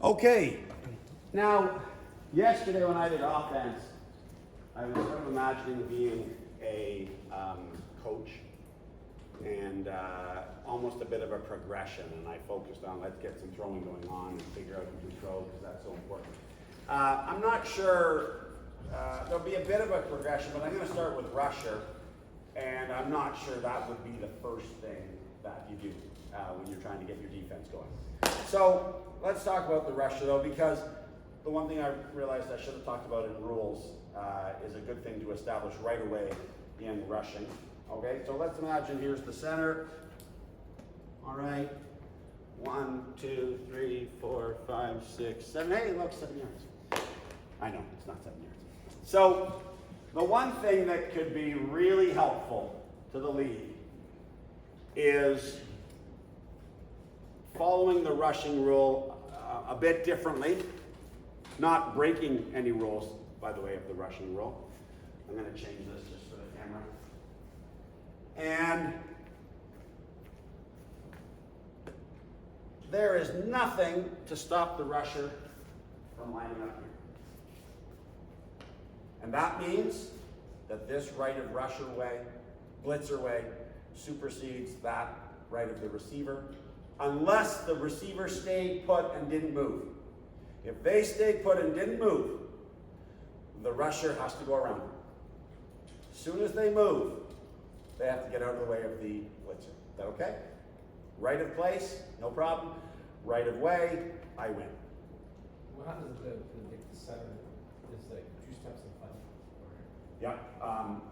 Okay, now, yesterday when I did offense, I was sort of imagining being a coach and almost a bit of a progression, and I focused on let's get some throwing going on and figure out who can throw because that's so important. I'm not sure, there'll be a bit of a progression, but I'm going to start with rusher, and I'm not sure that would be the first thing that you do when you're trying to get your defense going. So let's talk about the rusher though, because the one thing I realized I should have talked about in rules is a good thing to establish right away in rushing. Okay, so let's imagine here's the center. All right, 1, 2, 3, 4, 5, 6, 7. Hey, look, 7 yards. I know, it's not 7 yards. So the one thing that could be really helpful to the league is following the rushing rule a bit differently, not breaking any rules, by the way, of the rushing rule. I'm going to change this just for the camera. And there is nothing to stop the rusher from lining up here. And that means that this right of rusher way, blitzer way, supersedes that right of the receiver, unless the receiver stayed put and didn't move. If they stayed put and didn't move, the rusher has to go around. As soon as they move, they have to get out of the way of the blitzer. Is that okay? Right of place, no problem. Right of way, I win. What happens if the center is like 2 steps in front? Yeah,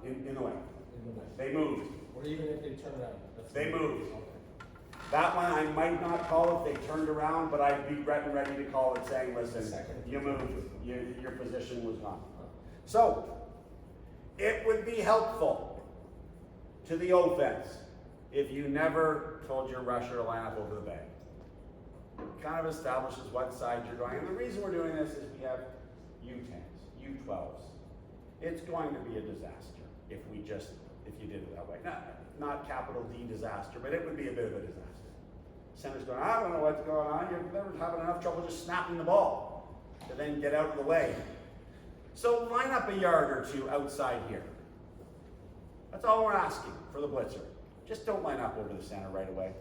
in the way. In the way. They moved. Or even if they turn around? They moved. Okay. That one I might not call if they turned around, but I'd be ready to call it saying, listen, you moved, your position was gone. So, it would be helpful to the offense if you never told your rusher to line up over the bag. It kind of establishes what side you're going. And the reason we're doing this is we have U10s, U12s. It's going to be a disaster if you did it that way. Not capital D disaster, but it would be a bit of a disaster. Center's going, I don't know what's going on. You're never having enough trouble just snapping the ball to then get out of the way. So line up a yard or two outside here. That's all we're asking for the blitzer. Just don't line up over the center right away.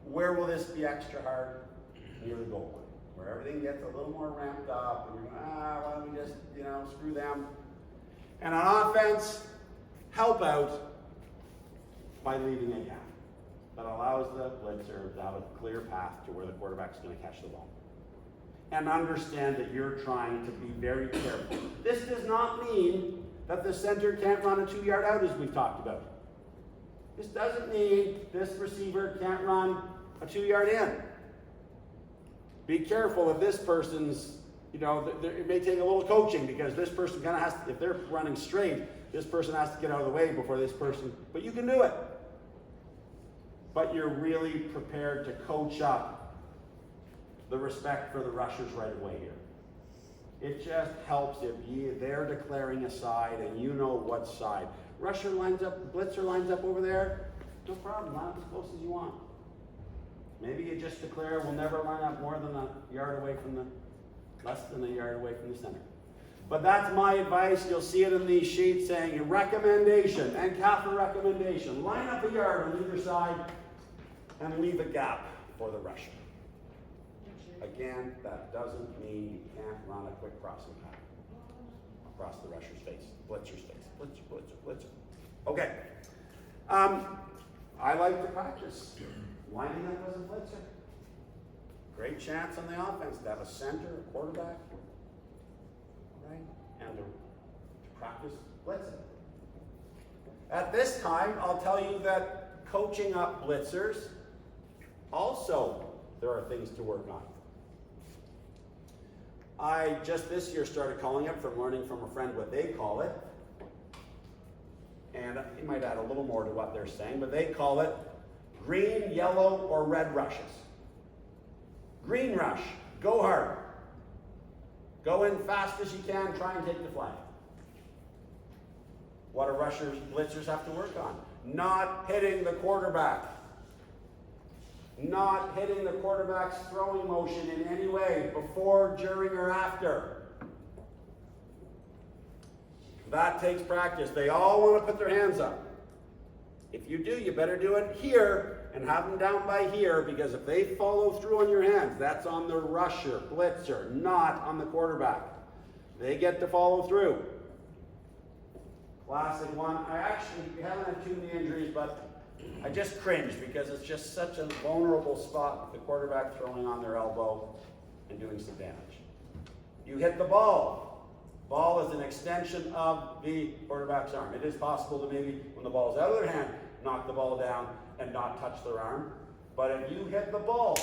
Where will this be extra hard? Near the goal line, where everything gets a little more ramped up and you're going, why don't we just, screw them. And on offense, help out by leaving a gap that allows the blitzer to have a clear path to where the quarterback's going to catch the ball. And understand that you're trying to be very careful. This does not mean that the center can't run a 2-yard out as we've talked about. This doesn't mean this receiver can't run a 2-yard in. Be careful if this person's, it may take a little coaching because this person kind of has to, if they're running straight, this person has to get out of the way before this person, but you can do it. But you're really prepared to coach up the respect for the rushers right away here. It just helps if they're declaring a side and you know what side. Rusher lines up, blitzer lines up over there, no problem, line up as close as you want. Maybe you just declare we'll never line up more than less than a yard away from the center. But that's my advice. You'll see it in these sheets saying a recommendation, NCAFA recommendation. Line up a yard on either side and leave a gap for the rusher. Again, that doesn't mean you can't run a quick crossing path across the rusher's face, blitzer's face, blitzer. Okay. I like to practice lining up as a blitzer. Great chance on the offense to have a center, a quarterback, right? And to practice blitzing. At this time, I'll tell you that coaching up blitzers, also there are things to work on. I just this year started calling it from learning from a friend what they call it. And you might add a little more to what they're saying, but they call it green, yellow, or red rushes. Green rush, go hard. Go in fast as you can, try and take the flag. What do blitzers have to work on? Not hitting the quarterback. Not hitting the quarterback's throwing motion in any way, before, during, or after. That takes practice. They all want to put their hands up. If you do, you better do it here and have them down by here, because if they follow through on your hands, that's on the rusher, blitzer, not on the quarterback. They get to follow through. Classic one. We haven't had too many injuries, but I just cringe because it's just such a vulnerable spot with the quarterback throwing on their elbow and doing some damage. You hit the ball. Ball is an extension of the quarterback's arm. It is possible to maybe, when the ball is out of their hand, knock the ball down and not touch their arm. But if you hit the ball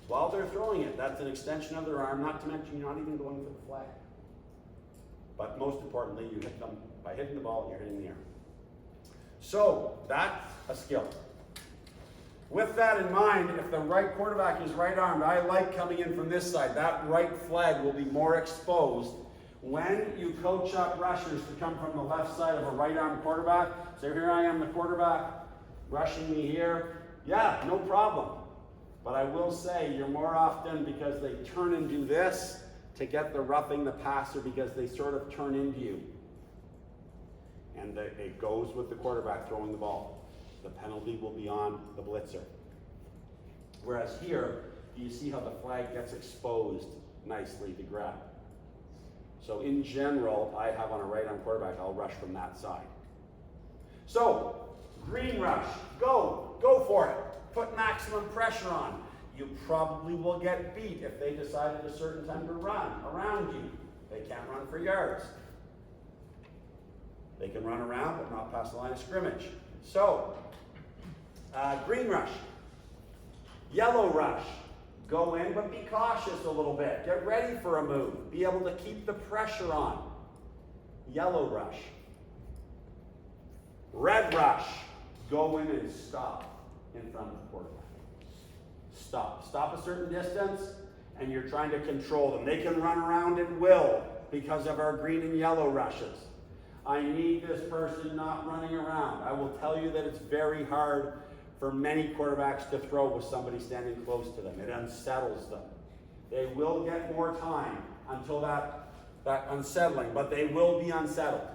while they're throwing it, that's an extension of their arm, not to mention you're not even going for the flag. But most importantly, you hit them by hitting the ball, you're hitting the arm. So that's a skill. With that in mind, if the right quarterback is right armed, I like coming in from this side. That right flag will be more exposed. When you coach up rushers to come from the left side of a right armed quarterback, so here I am, the quarterback, rushing me here. Yeah, no problem. But I will say you're more often, because they turn and do this, to get the roughing the passer, because they sort of turn into you. And it goes with the quarterback throwing the ball. The penalty will be on the blitzer. Whereas here, you see how the flag gets exposed nicely to grab. So in general, I have on a right arm quarterback, I'll rush from that side. So, green rush, go for it. Put maximum pressure on. You probably will get beat if they decide at a certain time to run around you. They can't run for yards. They can run around, but not past the line of scrimmage. So, green rush, yellow rush, go in, but be cautious a little bit. Get ready for a move. Be able to keep the pressure on. Yellow rush. Red rush, go in and stop in front of the quarterback. Stop a certain distance, and you're trying to control them. They can run around at will because of our green and yellow rushes. I need this person not running around. I will tell you that it's very hard for many quarterbacks to throw with somebody standing close to them. It unsettles them. They will get more time until that unsettling, but they will be unsettled.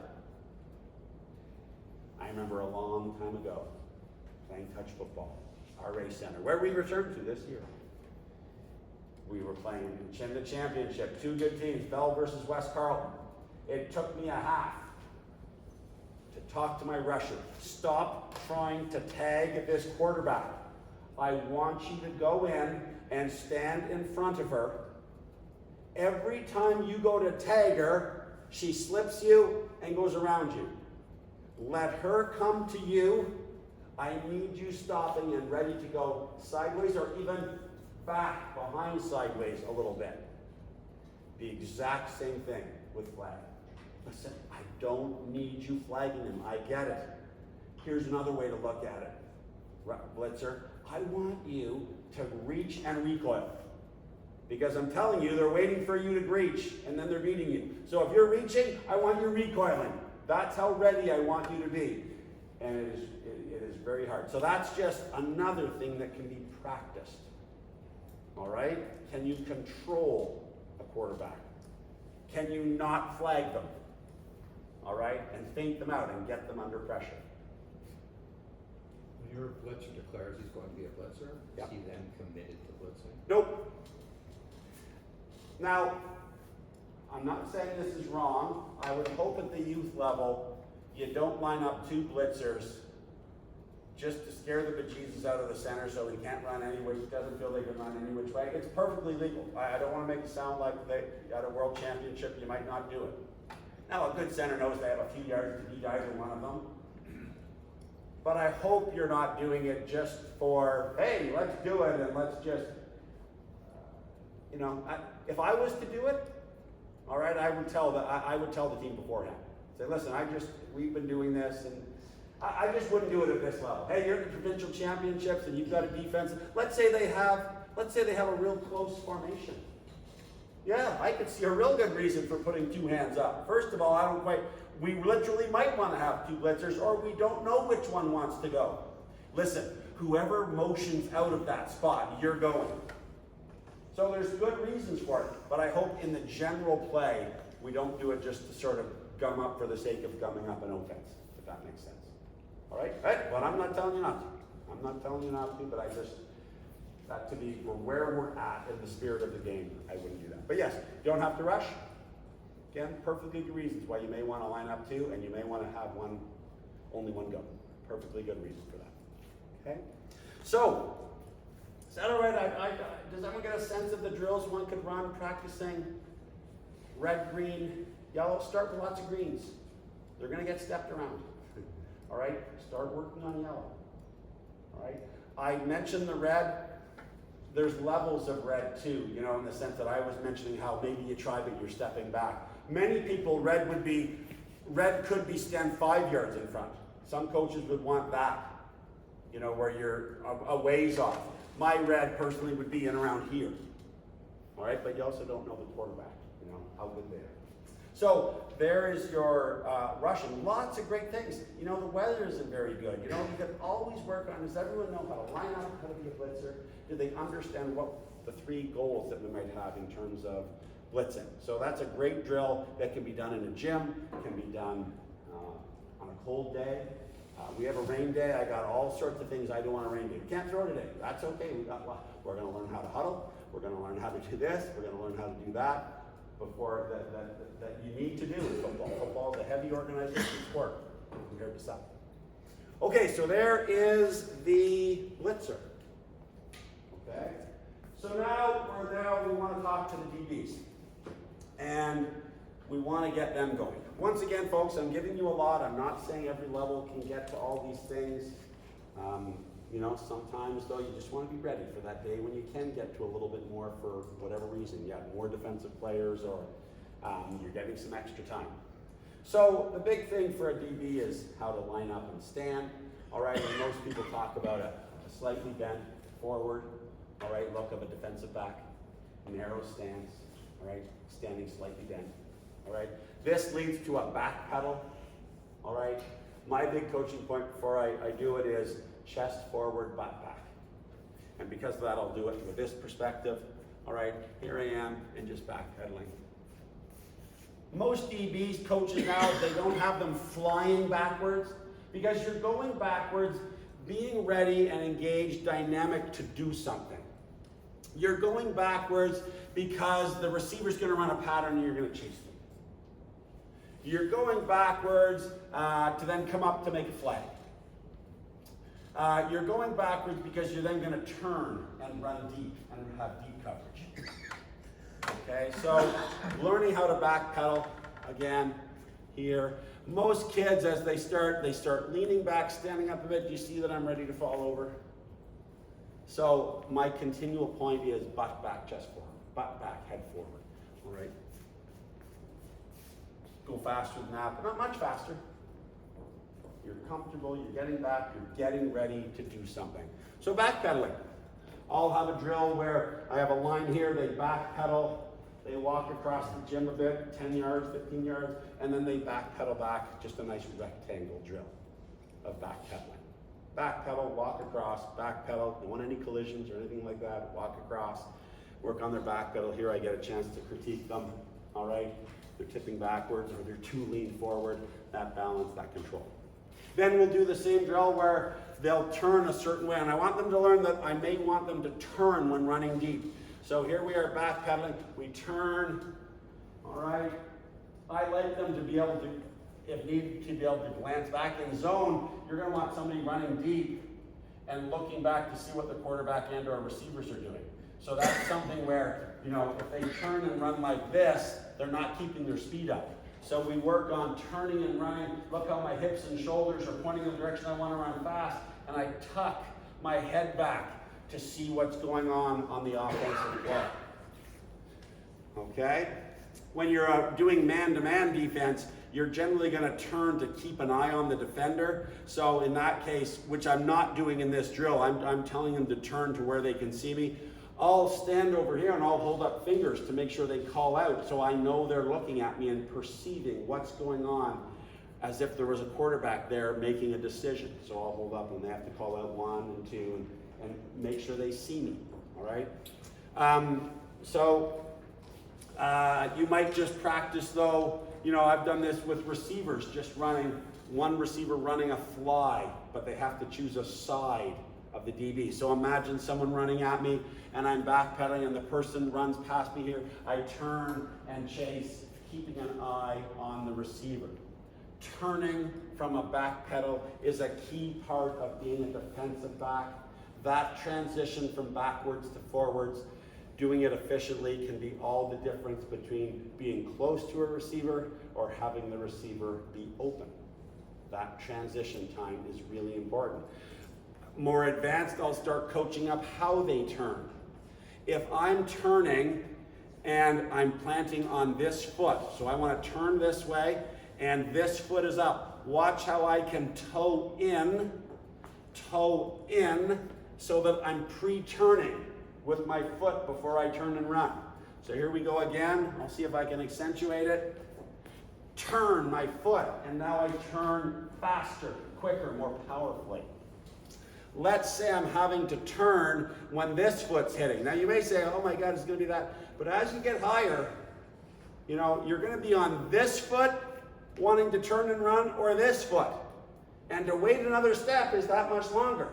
I remember a long time ago playing touch football, RA Center, where we returned to this year. We were playing in the championship, two good teams, Bell versus West Carleton. It took me a half to talk to my rusher. Stop trying to tag this quarterback. I want you to go in and stand in front of her. Every time you go to tag her, she slips you and goes around you. Let her come to you. I need you stopping and ready to go sideways or even back behind sideways a little bit. The exact same thing with flag. Listen, I don't need you flagging him. I get it. Here's another way to look at it. Blitzer, I want you to reach and recoil. Because I'm telling you, they're waiting for you to reach, and then they're beating you. So if you're reaching, I want you recoiling. That's how ready I want you to be. And it is very hard. So that's just another thing that can be practiced. All right? Can you control a quarterback? Can you not flag them? All right? And feint them out and get them under pressure. When your blitzer declares he's going to be a blitzer, Yeah. is he then committed to blitzing? Nope. Now, I'm not saying this is wrong. I would hope at the youth level you don't line up two blitzers just to scare the bejesus out of the center so he can't run any which, doesn't feel they can run any which way. It's perfectly legal. I don't want to make it sound like at a world championship you might not do it. Now, a good center knows they have a few yards to beat either one of them. But I hope you're not doing it just for, hey, let's do it and let's just, if I was to do it, all right, I would tell the team beforehand. Say, listen, we've been doing this, and I just wouldn't do it at this level. Hey, you're in the provincial championships, and you've got a defense. Let's say they have a real close formation. Yeah, I could see a real good reason for putting two hands up. First of all, we literally might want to have two blitzers, or we don't know which one wants to go. Listen, whoever motions out of that spot, you're going. So there's good reasons for it, but I hope in the general play, we don't do it just to sort of gum up for the sake of gumming up an offense, if that makes sense. All right? Right? But I'm not telling you not to. I'm not telling you not to, but I just, that to be where we're at in the spirit of the game, I wouldn't do that. But yes, you don't have to rush. Again, perfectly good reasons why you may want to line up two, and you may want to have only one go. Perfectly good reason for that. Okay? So, is that all right? Does everyone get a sense of the drills one could run practicing red, green, yellow? Start with lots of greens. They're going to get stepped around. All right? Start working on yellow. All right? I mentioned the red. There's levels of red too, you know, in the sense that I was mentioning how maybe you try but you're stepping back. Many people, red could be stand 5 yards in front. Some coaches would want that, you know, where you're a ways off. My red personally would be in around here. All right, but you also don't know the quarterback, you know, how good they are. So there is your rushing. Lots of great things. You know, the weather isn't very good. You know, you can always work on, does everyone know how to line up, how to be a blitzer? Do they understand what the 3 goals that we might have in terms of blitzing? So that's a great drill that can be done in a gym, can be done on a cold day. We have a rain day. I got all sorts of things I do on a rain day. We can't throw today. That's okay. We're going to learn how to huddle. We're going to learn how to do this. We're going to learn how to do that before that you need to do in football. Football is a heavy organization sport compared to some. Okay, so there is the blitzer. Okay, so now we want to talk to the DBs, and we want to get them going. Once again, folks, I'm giving you a lot. I'm not saying every level can get to all these things. You know, sometimes though, you just want to be ready for that day when you can get to a little bit more for whatever reason. You have more defensive players, or you're getting some extra time. So the big thing for a DB is how to line up and stand. All right, and most people talk about a slightly bent forward, all right, look of a defensive back, narrow stance, all right, standing slightly bent, all right. This leads to a back pedal, all right. My big coaching point before I do it is chest forward, butt back. And because of that, I'll do it with this perspective, all right. Here I am, and just backpedaling. Most DBs, coaches now, they don't have them flying backwards, because you're going backwards, being ready and engaged, dynamic to do something. You're going backwards because the receiver's going to run a pattern and you're going to chase them. You're going backwards to then come up to make a flag. You're going backwards because you're then going to turn and run deep and have deep coverage. Okay, so learning how to backpedal, again, here. Most kids, as they start leaning back, standing up a bit. Do you see that I'm ready to fall over? So my continual point is butt back, chest forward. Butt back, head forward. All right. Go faster than that, but not much faster. You're comfortable, you're getting back, you're getting ready to do something. So backpedaling. I'll have a drill where I have a line here, they backpedal, they walk across the gym a bit, 10 yards, 15 yards, and then they backpedal back, just a nice rectangle drill of backpedaling. Backpedal, walk across, backpedal, don't want any collisions or anything like that, walk across, work on their backpedal. Here I get a chance to critique them, all right? They're tipping backwards or they're too lean forward, that balance, that control. Then we'll do the same drill where they'll turn a certain way, and I want them to learn that I may want them to turn when running deep. So here we are backpedaling, we turn, all right? I like them to be able to, if needed, to be able to glance back in zone. You're gonna want somebody running deep and looking back to see what the quarterback and or receivers are doing. So that's something where, you know, if they turn and run like this, they're not keeping their speed up. So we work on turning and running. Look how my hips and shoulders are pointing in the direction I want to run fast, and I tuck my head back to see what's going on the offensive play. Okay? When you're doing man-to-man defense, you're generally going to turn to keep an eye on the defender. So in that case, which I'm not doing in this drill, I'm telling them to turn to where they can see me. I'll stand over here and I'll hold up fingers to make sure they call out so I know they're looking at me and perceiving what's going on as if there was a quarterback there making a decision. So I'll hold up and they have to call out 1 and 2 and make sure they see me, all right? You might just practice though, I've done this with receivers, just one receiver running a fly, but they have to choose a side of the DB. So imagine someone running at me and I'm backpedaling and the person runs past me here. I turn and chase, keeping an eye on the receiver. Turning from a back pedal is a key part of being a defensive back. That transition from backwards to forwards, doing it efficiently can be all the difference between being close to a receiver or having the receiver be open. That transition time is really important. More advanced, I'll start coaching up how they turn. If I'm turning and I'm planting on this foot, so I want to turn this way and this foot is up, watch how I can toe in so that I'm pre-turning with my foot before I turn and run. So here we go again. I'll see if I can accentuate it. Turn my foot, and now I turn faster, quicker, more powerfully. Let's say I'm having to turn when this foot's hitting. Now you may say, oh my God, it's gonna be that. But as you get higher, you're gonna be on this foot wanting to turn and run, or this foot. And to wait another step is that much longer.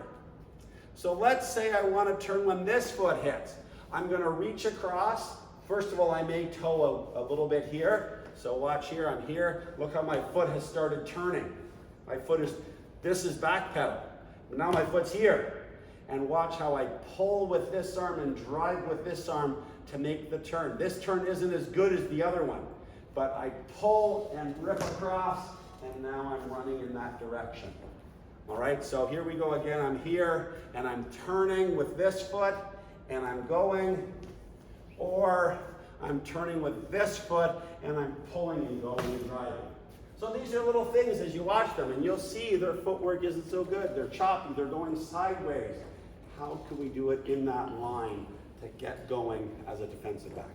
So let's say I want to turn when this foot hits. I'm going to reach across. First of all, I may toe a little bit here. So watch here, I'm here. Look how my foot has started turning. This is back pedal. Now my foot's here. And watch how I pull with this arm and drive with this arm to make the turn. This turn isn't as good as the other one, but I pull and rip across, and now I'm running in that direction. All right, so here we go again. I'm here, and I'm turning with this foot, and I'm going, or I'm turning with this foot, and I'm pulling and going and driving. So these are little things as you watch them, and you'll see their footwork isn't so good. They're choppy, they're going sideways. How can we do it in that line to get going as a defensive back?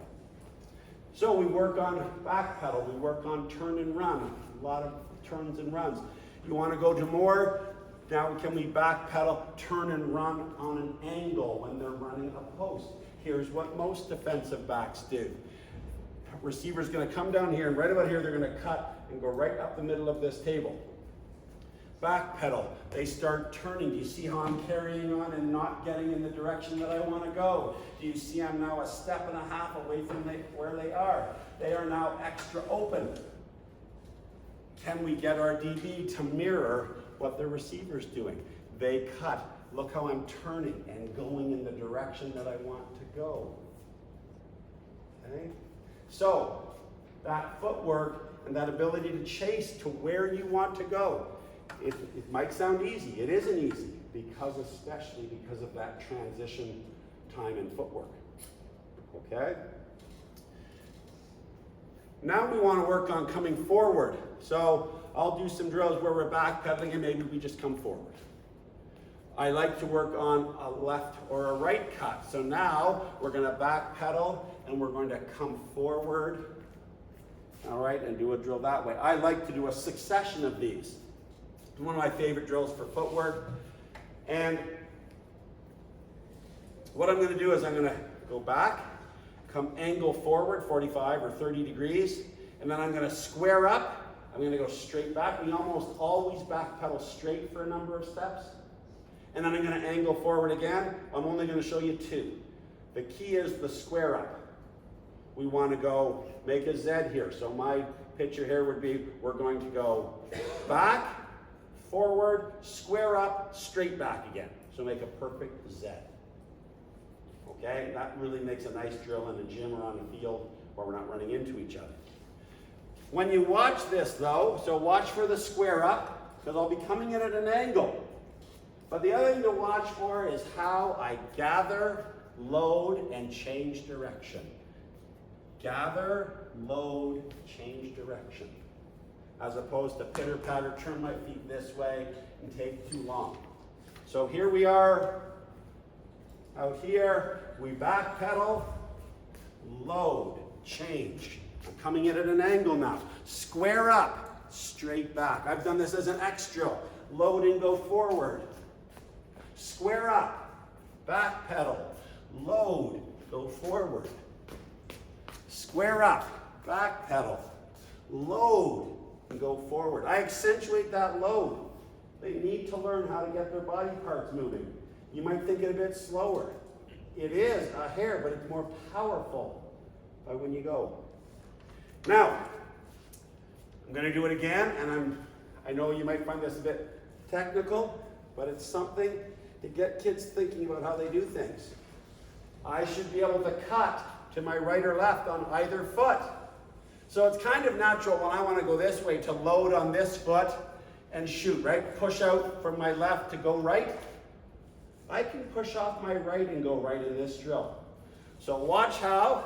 So we work on back pedal, we work on turn and run, a lot of turns and runs. You want to go to more? Now can we back pedal, turn and run on an angle when they're running a post? Here's what most defensive backs do. Receiver's going to come down here, and right about here they're going to cut and go right up the middle of this table. Back pedal, they start turning. Do you see how I'm carrying on and not getting in the direction that I want to go? Do you see I'm now a step and a half away from where they are? They are now extra open. Can we get our DB to mirror what the receiver's doing? They cut. Look how I'm turning and going in the direction that I want to go. Okay? So, that footwork and that ability to chase to where you want to go. It might sound easy. It isn't easy, especially because of that transition time and footwork. Okay? Now we want to work on coming forward. So I'll do some drills where we're backpedaling and maybe we just come forward. I like to work on a left or a right cut. So now we're going to backpedal and we're going to come forward. All right, and do a drill that way. I like to do a succession of these. It's one of my favorite drills for footwork. And what I'm going to do is I'm going to go back, come angle forward 45 or 30 degrees, and then I'm going to square up. I'm going to go straight back. We almost always backpedal straight for a number of steps. And then I'm going to angle forward again. I'm only going to show you two. The key is the square up. We want to go make a Z here. So my picture here would be we're going to go back, forward, square up, straight back again. So make a perfect Z. Okay? That really makes a nice drill in a gym or on a field where we're not running into each other. When you watch this though, so watch for the square up, because I'll be coming in at an angle. But the other thing to watch for is how I gather, load, and change direction. Gather, load, change direction. As opposed to pitter-patter, turn my feet this way, and take too long. So here we are, out here, we backpedal, load, change. I'm coming in at an angle now. Square up. straight back. I've done this as an X drill. Load and go forward. Square up, back pedal, load, go forward. Square up, back pedal, load, and go forward. I accentuate that load. They need to learn how to get their body parts moving. You might think it a bit slower. It is a hair, but it's more powerful by when you go. Now, I'm going to do it again, and I know you might find this a bit technical, but it's something to get kids thinking about how they do things. I should be able to cut to my right or left on either foot. So it's kind of natural when I want to go this way to load on this foot and shoot, right? Push out from my left to go right. I can push off my right and go right in this drill. So watch how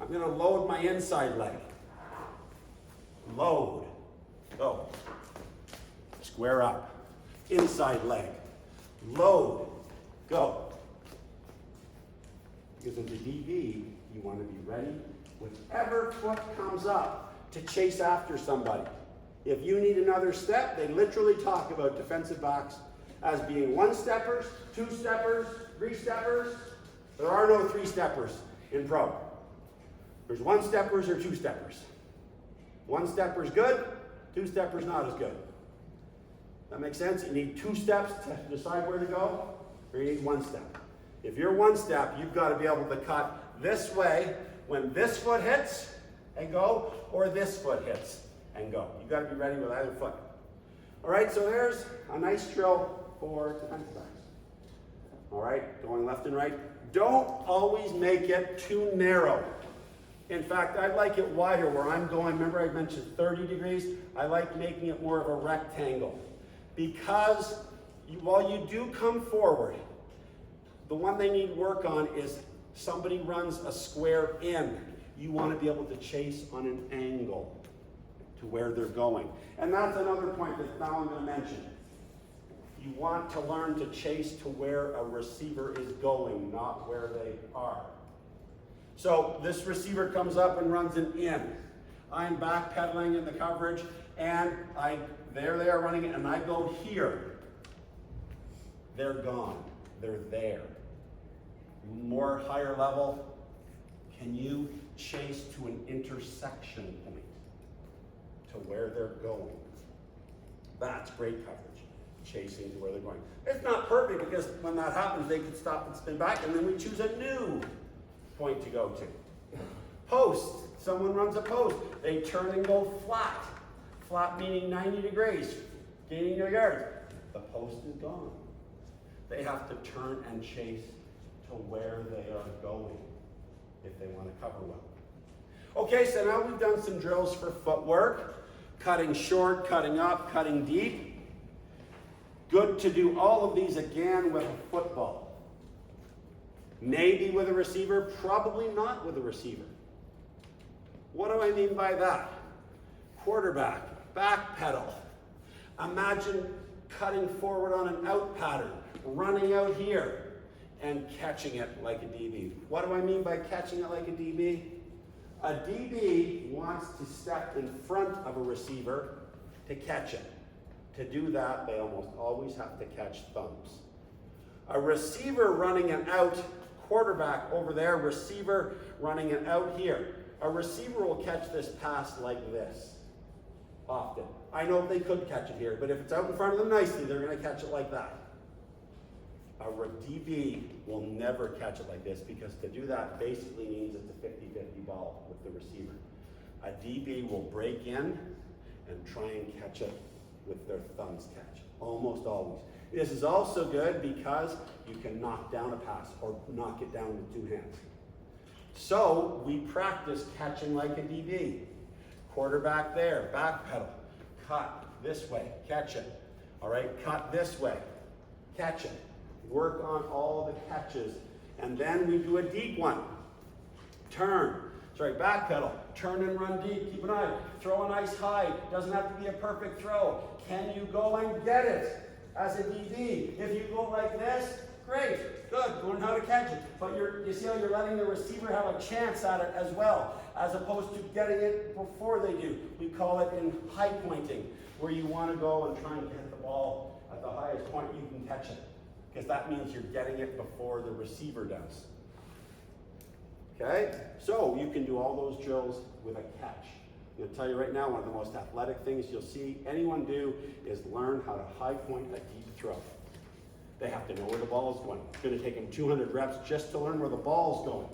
I'm going to load my inside leg. Load, go. Square up, inside leg. Load, go. Because as a DB, you want to be ready. Whichever foot comes up to chase after somebody. If you need another step, they literally talk about defensive backs as being one-steppers, two-steppers, three-steppers. There are no three-steppers in pro. There's one-steppers or two-steppers. One-stepper's good, two-stepper's not as good. That makes sense? You need 2 steps to decide where to go, or you need 1 step. If you're 1 step, you've got to be able to cut this way when this foot hits and go, or this foot hits and go. You've got to be ready with either foot. All right, so there's a nice drill for defensive backs. All right, going left and right. Don't always make it too narrow. In fact, I like it wider where I'm going. Remember I mentioned 30 degrees? I like making it more of a rectangle. Because while you do come forward, the one they need work on is somebody runs a square in. You want to be able to chase on an angle to where they're going. And that's another point that now I'm going to mention. You want to learn to chase to where a receiver is going, not where they are. So this receiver comes up and runs an in. I'm backpedaling in the coverage, and there they are running it, and I go here. They're gone. They're there. More higher level, can you chase to an intersection point to where they're going? That's great coverage, chasing to where they're going. It's not perfect because when that happens, they can stop and spin back, and then we choose a new point to go to. Post, someone runs a post. They turn and go flat. Flat meaning 90 degrees, gaining their yards. The post is gone. They have to turn and chase to where they are going if they want to cover well. Okay, so now we've done some drills for footwork. Cutting short, cutting up, cutting deep. Good to do all of these again with a football. Maybe with a receiver, probably not with a receiver. What do I mean by that? Quarterback, back pedal. Imagine cutting forward on an out pattern, running out here, and catching it like a DB. What do I mean by catching it like a DB? A DB wants to step in front of a receiver to catch it. To do that, they almost always have to catch thumbs. A receiver running an out, quarterback over there, receiver running an out here. A receiver will catch this pass like this, often. I know they could catch it here, but if it's out in front of them nicely, they're going to catch it like that. A DB will never catch it like this because to do that basically means it's a 50-50 ball with the receiver. A DB will break in and try and catch it with their thumbs catch, almost always. This is also good because you can knock down a pass or knock it down with 2 hands. So we practice catching like a DB. Quarterback there, back pedal, cut this way, catch it. All right, cut this way, catch it. Work on all the catches. And then we do a deep one. Back pedal, turn and run deep, keep an eye, throw a nice high, doesn't have to be a perfect throw. Can you go and get it as a DB? If you go like this, great, good, learn how to catch it. But you see how you're letting the receiver have a chance at it as well, as opposed to getting it before they do. We call it in high pointing, where you want to go and try and get the ball at the highest point you can catch it. Because that means you're getting it before the receiver does. Okay? So you can do all those drills with a catch. I'm going to tell you right now, one of the most athletic things you'll see anyone do is learn how to high point a deep throw. They have to know where the ball is going. It's going to take them 200 reps just to learn where the ball is going.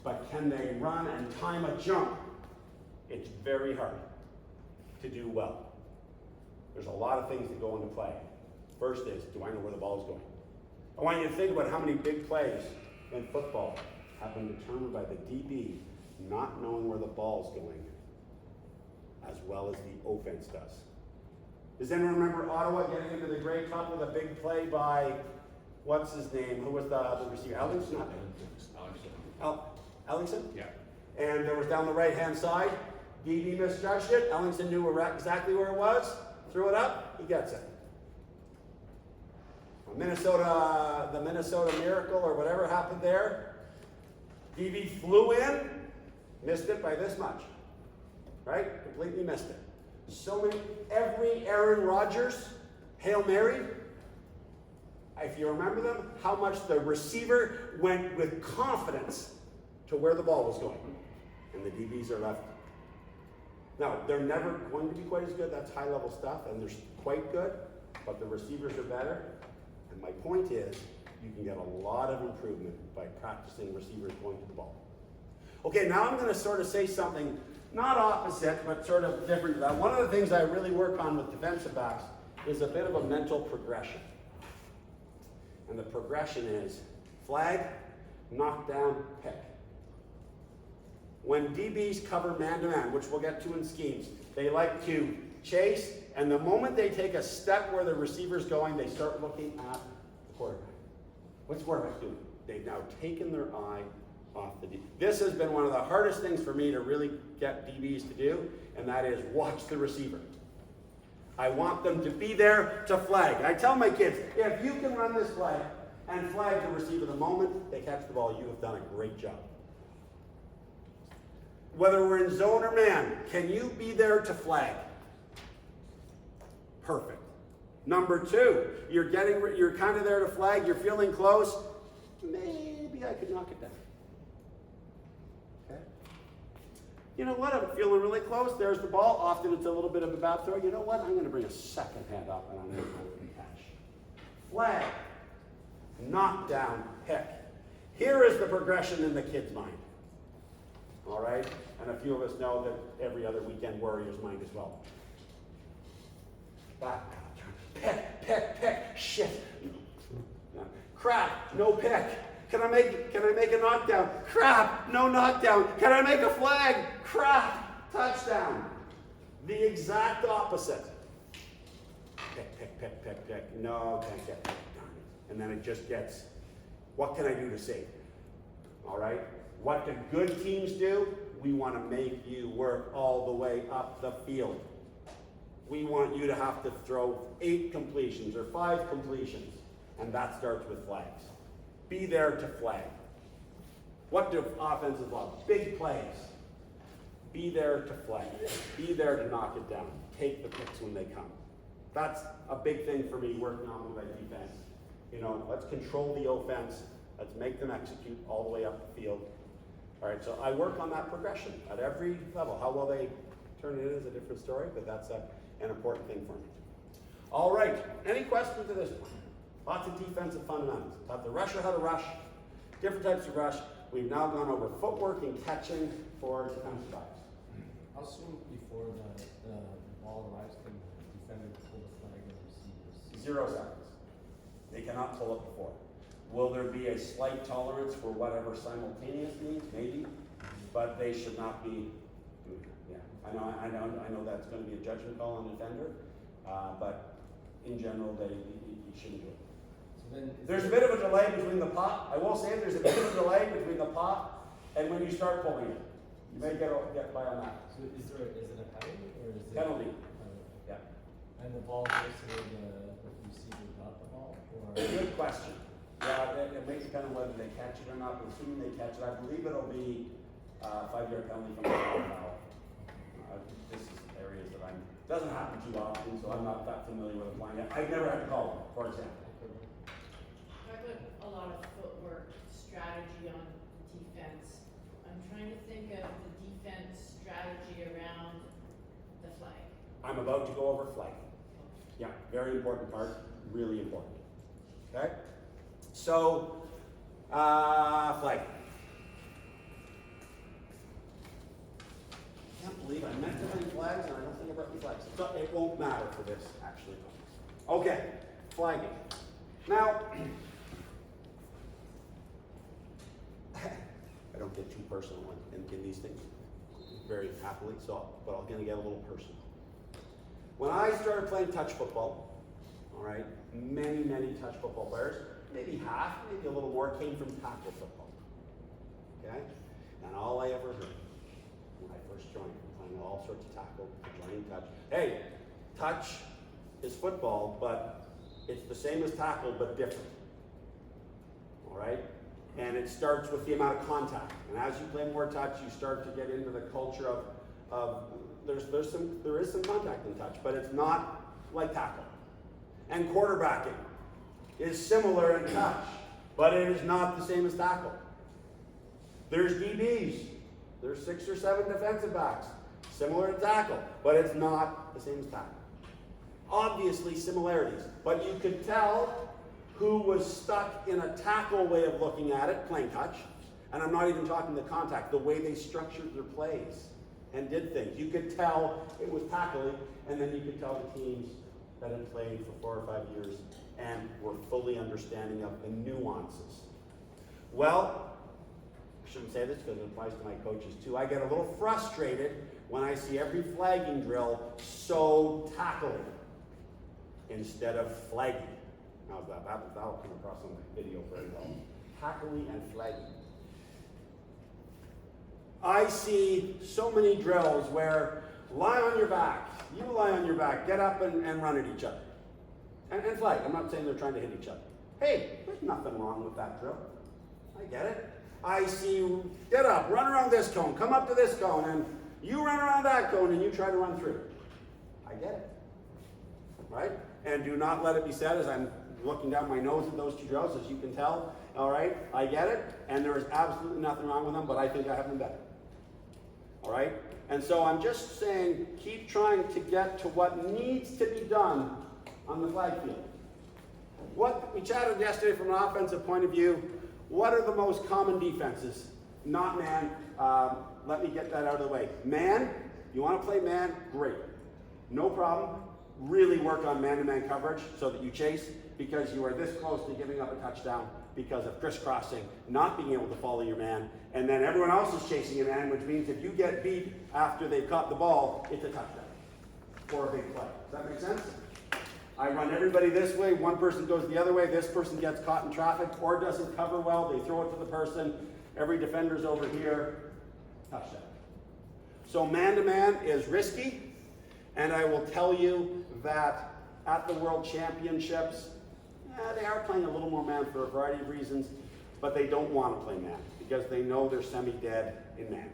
But can they run and time a jump? It's very hard to do well. There's a lot of things that go into play. First is, do I know where the ball is going? I want you to think about how many big plays in football have been determined by the DB not knowing where the ball is going as well as the offense does. Does anyone remember Ottawa getting into the Grey Cup with a big play by, what's his name? Who was the receiver? Ellingson? Ellingson? Yeah. And there was down the right-hand side. DB misjudged it. Ellingson knew exactly where it was. Threw it up. He gets it. The Minnesota Miracle or whatever happened there. DB flew in, missed it by this much. Right? Completely missed it. So many, every Aaron Rodgers, Hail Mary, if you remember them, how much the receiver went with confidence to where the ball was going. And the DBs are left. Now, they're never going to be quite as good. That's high-level stuff, and they're quite good, but the receivers are better. And my point is, you can get a lot of improvement by practicing receivers going to the ball. Okay, now I'm going to sort of say something not opposite, but sort of different to that. One of the things I really work on with defensive backs is a bit of a mental progression. And the progression is flag, knockdown, pick. When DBs cover man-to-man, which we'll get to in schemes, they like to chase, and the moment they take a step where the receiver's going, they start looking at the quarterback. What's the quarterback doing? They've now taken their eye off the DB. This has been one of the hardest things for me to really get DBs to do, and that is watch the receiver. I want them to be there to flag. I tell my kids, if you can run this play and flag the receiver the moment they catch the ball, you have done a great job. Whether we're in zone or man, can you be there to flag? Perfect. Number two, you're kind of there to flag, you're feeling close, maybe I could knock it down. Okay? You know what, I'm feeling really close, there's the ball, often it's a little bit of a bad throw. You know what, I'm going to bring a second hand up and I'm going to go and catch. Flag, knock down, pick. Here is the progression in the kid's mind. All right? And a few of us know that every other weekend warrior's mind as well. Back, pick, shit. Crap, no pick. Can I make a knockdown? Crap, no knockdown. Can I make a flag? Crap, touchdown. The exact opposite. Pick. No, can't get pick. Darn it. And then it just gets, what can I do to save? All right? What do good teams do? We want to make you work all the way up the field. We want you to have to throw 8 completions or 5 completions, and that starts with flags. Be there to flag. What do offenses love? Big plays. Be there to flag. Be there to knock it down. Take the picks when they come. That's a big thing for me working on with my defense. You know, let's control the offense. Let's make them execute all the way up the field. All right, so I work on that progression at every level. How well they turn it in is a different story, but that's an important thing for me. All right, any questions to this point? Lots of defensive fundamentals. Taught the rusher how to rush, different types of rush. We've now gone over footwork and catching for defensive backs. How soon before the ball arrives can the defender pull the flag and receive? 0 seconds. They cannot pull it before. Will there be a slight tolerance for whatever simultaneous means? Maybe, but they should not be doing that. Yeah, I know that's going to be a judgment call on the defender, but in general, you shouldn't do it. So then there's a bit of a delay between the pop. I will say there's a bit of a delay between the pop and when you start pulling it. You may get by on that. So is it a penalty or is it Penalty. Yeah. And the ball goes to where the receiver got the ball, or Good question. Yeah, it may depend on whether they catch it or not, but assuming they catch it, I believe it'll be a 5-yard penalty from the foul. This is areas that doesn't happen too often, so I'm not that familiar with applying it. I've never had to call them, for example. I put a lot of footwork strategy on defense. I'm trying to think of the defense strategy around the flag. I'm about to go over flagging. Yeah, very important part, really important. Okay? So, flagging. I can't believe I meant to bring flags and I don't think I brought any flags. So it won't matter for this, actually. Okay, flagging. Now, I don't get too personal in these things, very happily, so, but I'm gonna get a little personal. When I started playing touch football, all right, many touch football players, maybe half, maybe a little more, came from tackle football. Okay? And all I ever heard when I first joined, playing all sorts of tackle, joining touch, hey, touch is football, but it's the same as tackle, but different. All right? And it starts with the amount of contact. And as you play more touch, you start to get into the culture of there is some contact in touch, but it's not like tackle. And quarterbacking is similar in touch, but it is not the same as tackle. There's DBs, there's 6 or 7 defensive backs, similar to tackle, but it's not the same as tackle. Obviously similarities, but you could tell who was stuck in a tackle way of looking at it, playing touch, and I'm not even talking the contact, the way they structured their plays and did things. You could tell it was tackling, and then you could tell the teams that had played for 4 or 5 years and were fully understanding of the nuances. Well, I shouldn't say this because it applies to my coaches too. I get a little frustrated when I see every flagging drill so tackling instead of flagging. Now that'll come across on my video very well. Tackling and flagging. I see so many drills where lie on your back, you lie on your back, get up and run at each other. And flag. I'm not saying they're trying to hit each other. Hey, there's nothing wrong with that drill. I get it. I see you get up, run around this cone, come up to this cone, and you run around that cone and you try to run through. I get it. Right? And do not let it be said as I'm looking down my nose at those 2 drills, as you can tell. All right? I get it. And there is absolutely nothing wrong with them, but I think I have them better. All right? And so I'm just saying, keep trying to get to what needs to be done on the flag field. What we chatted yesterday from an offensive point of view, what are the most common defenses? Not man. Let me get that out of the way. Man, you want to play man? Great. No problem. Really work on man-to-man coverage so that you chase because you are this close to giving up a touchdown because of crisscrossing, not being able to follow your man, and then everyone else is chasing a man, which means if you get beat after they've caught the ball, it's a touchdown or a big play. Does that make sense? I run everybody this way, one person goes the other way, this person gets caught in traffic or doesn't cover well, they throw it to the person, every defender's over here, touchdown. So man-to-man is risky, and I will tell you that at the World Championships, they are playing a little more man for a variety of reasons, but they don't want to play man because they know they're semi-dead in man.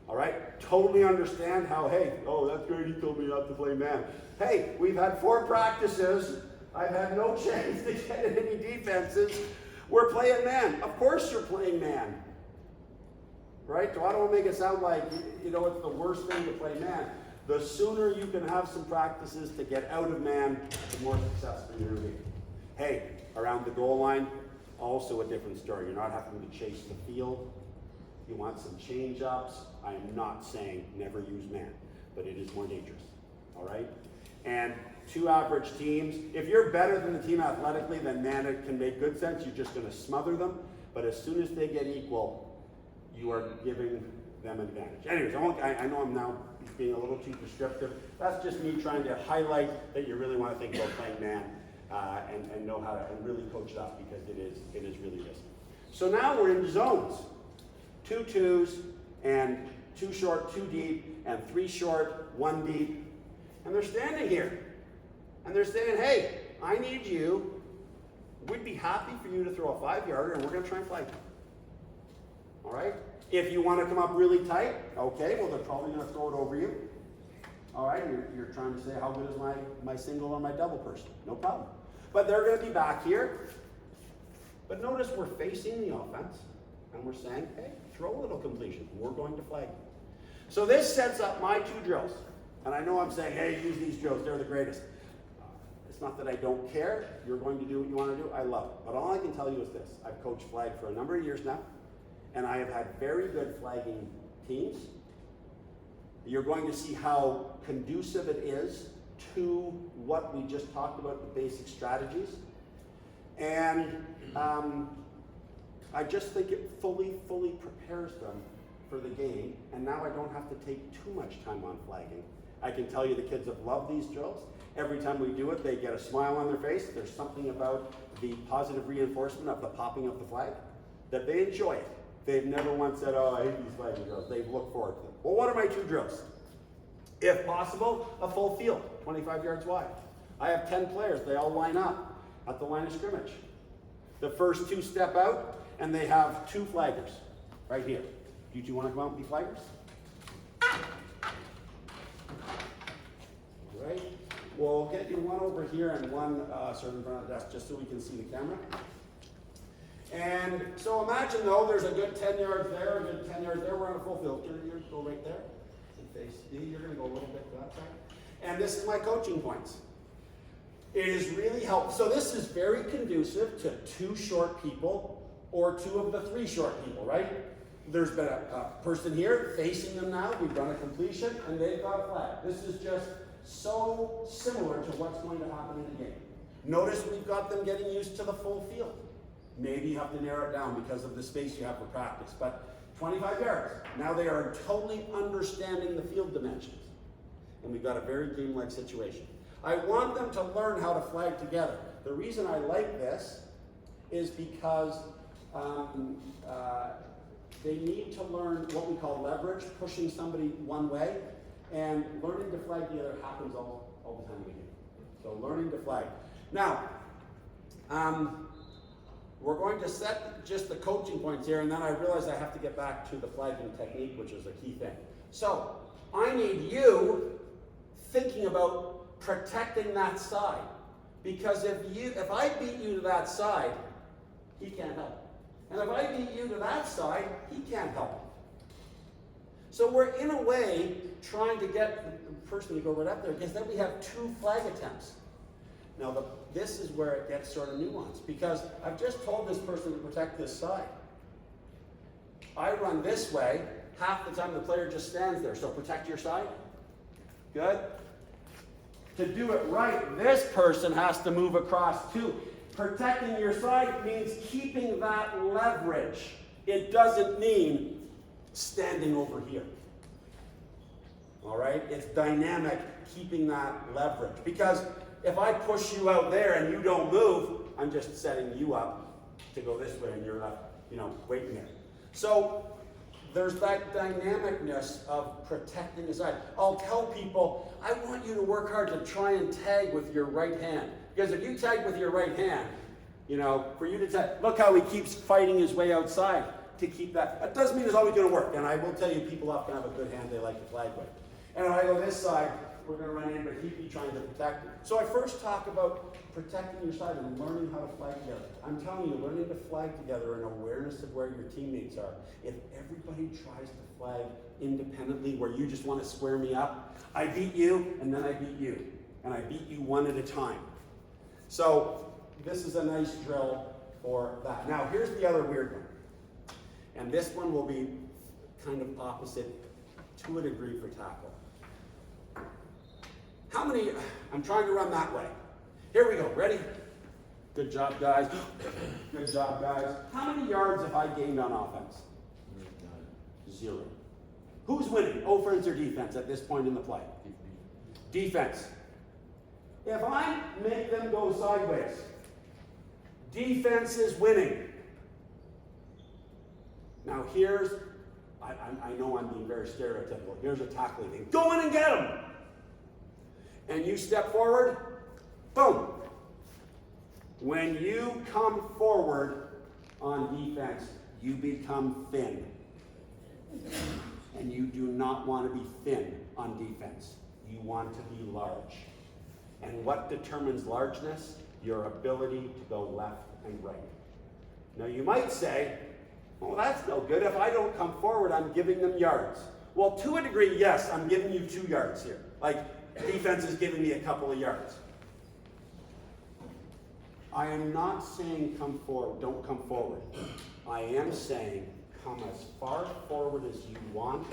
All right? Totally understand how, hey, oh, that's great, he told me not to play man. Hey, we've had 4 practices. I've had no chance to get in any defenses. We're playing man. Of course you're playing man. Right? So I don't want to make it sound like, it's the worst thing to play man. The sooner you can have some practices to get out of man, the more successful you're going to be. Hey, around the goal line, also a different story. You're not having to chase the field. You want some change-ups. I am not saying never use man, but it is more dangerous. All right? And 2 average teams, if you're better than the team athletically, then man, it can make good sense. You're just going to smother them. But as soon as they get equal, you are giving them an advantage. Anyways, I know I'm now being a little too prescriptive. That's just me trying to highlight that you really want to think about playing man and know how to and really coach it up because it is really risky. So now we're in zones. 2 twos and 2 short, 2 deep, and 3 short, 1 deep. And they're standing here. And they're saying, hey, I need you we'd be happy for you to throw a 5-yarder and we're gonna try and flag you. All right? If you wanna come up really tight, okay, well, they're probably gonna throw it over you. All right, you're trying to say, how good is my single or my double person? No problem. But they're gonna be back here. But notice we're facing the offense and we're saying, hey, throw a little completion. We're going to flag you. So this sets up my 2 drills. And I know I'm saying, hey, use these drills, they're the greatest. It's not that I don't care. You're going to do what you want to do. I love it. But all I can tell you is this. I've coached flag for a number of years now, and I have had very good flagging teams. You're going to see how conducive it is to what we just talked about, the basic strategies. And I just think it fully prepares them for the game, and now I don't have to take too much time on flagging. I can tell you the kids have loved these drills. Every time we do it, they get a smile on their face. There's something about the positive reinforcement of the popping of the flag that they enjoy it. They've never once said, oh, I hate these flagging drills. They've looked forward to them. Well, what are my 2 drills? If possible, a full field, 25 yards wide. I have 10 players. They all line up at the line of scrimmage. The first 2 step out, and they have 2 flaggers right here. Do you 2 want to come out and be flaggers? Right? We'll get you one over here and one sort of in front of the desk just so we can see the camera. And so imagine though, there's a good 10 yards there, a good 10 yards there. We're on a full field. You're go right there and face D. You're going to go a little bit to that side. And this is my coaching points. It is really helpful. So this is very conducive to 2 short people or 2 of the 3 short people, right? There's been a person here facing them now. We've done a completion and they've got a flag. This is just so similar to what's going to happen in the game. Notice we've got them getting used to the full field. Maybe you have to narrow it down because of the space you have for practice, but 25 yards. Now they are totally understanding the field dimensions. And we've got a very game-like situation. I want them to learn how to flag together. The reason I like this is because they need to learn what we call leverage, pushing somebody one way, and learning to flag together happens all the time in the game. So learning to flag. Now, we're going to set just the coaching points here, and then I realize I have to get back to the flagging technique, which is a key thing. So, I need you thinking about protecting that side. Because if I beat you to that side, he can't help. And if I beat you to that side, he can't help. So we're in a way trying to get the person to go right up there, because then we have 2 flag attempts. Now this is where it gets sort of nuanced, because I've just told this person to protect this side. I run this way, half the time the player just stands there, so protect your side. Good? To do it right, this person has to move across too. Protecting your side means keeping that leverage. It doesn't mean standing over here. All right? It's dynamic, keeping that leverage. Because if I push you out there and you don't move, I'm just setting you up to go this way and you're not, waiting there. So there's that dynamicness of protecting the side. I'll tell people, I want you to work hard to try and tag with your right hand. Because if you tag with your right hand, for you to tag, look how he keeps fighting his way outside to keep that. That doesn't mean it's always going to work. And I will tell you, people often have a good hand they like to flag with. And if I go this side, we're going to run in, but he'd be trying to protect it. So I first talk about protecting your side and learning how to flag together. I'm telling you, learning to flag together and awareness of where your teammates are. If everybody tries to flag independently, where you just want to square me up, I beat you, and then I beat you. And I beat you one at a time. So this is a nice drill for that. Now here's the other weird one. And this one will be kind of opposite to a degree for tackle. How many, I'm trying to run that way. Here we go, ready? Good job, guys. Good job, guys. How many yards have I gained on offense? 0. Who's winning, offense or defense at this point in the play? Defense. If I make them go sideways, defense is winning. Now here's, I know I'm being very stereotypical. Here's a tackling thing. Go in and get him. And you step forward, boom. When you come forward on defense, you become thin. And you do not want to be thin on defense. You want to be large. And what determines largeness? Your ability to go left and right. Now you might say, well, that's no good. If I don't come forward, I'm giving them yards. Well, to a degree, yes, I'm giving you 2 yards here. Like, defense is giving me a couple of yards. I am not saying come forward, don't come forward. I am saying come as far forward as you want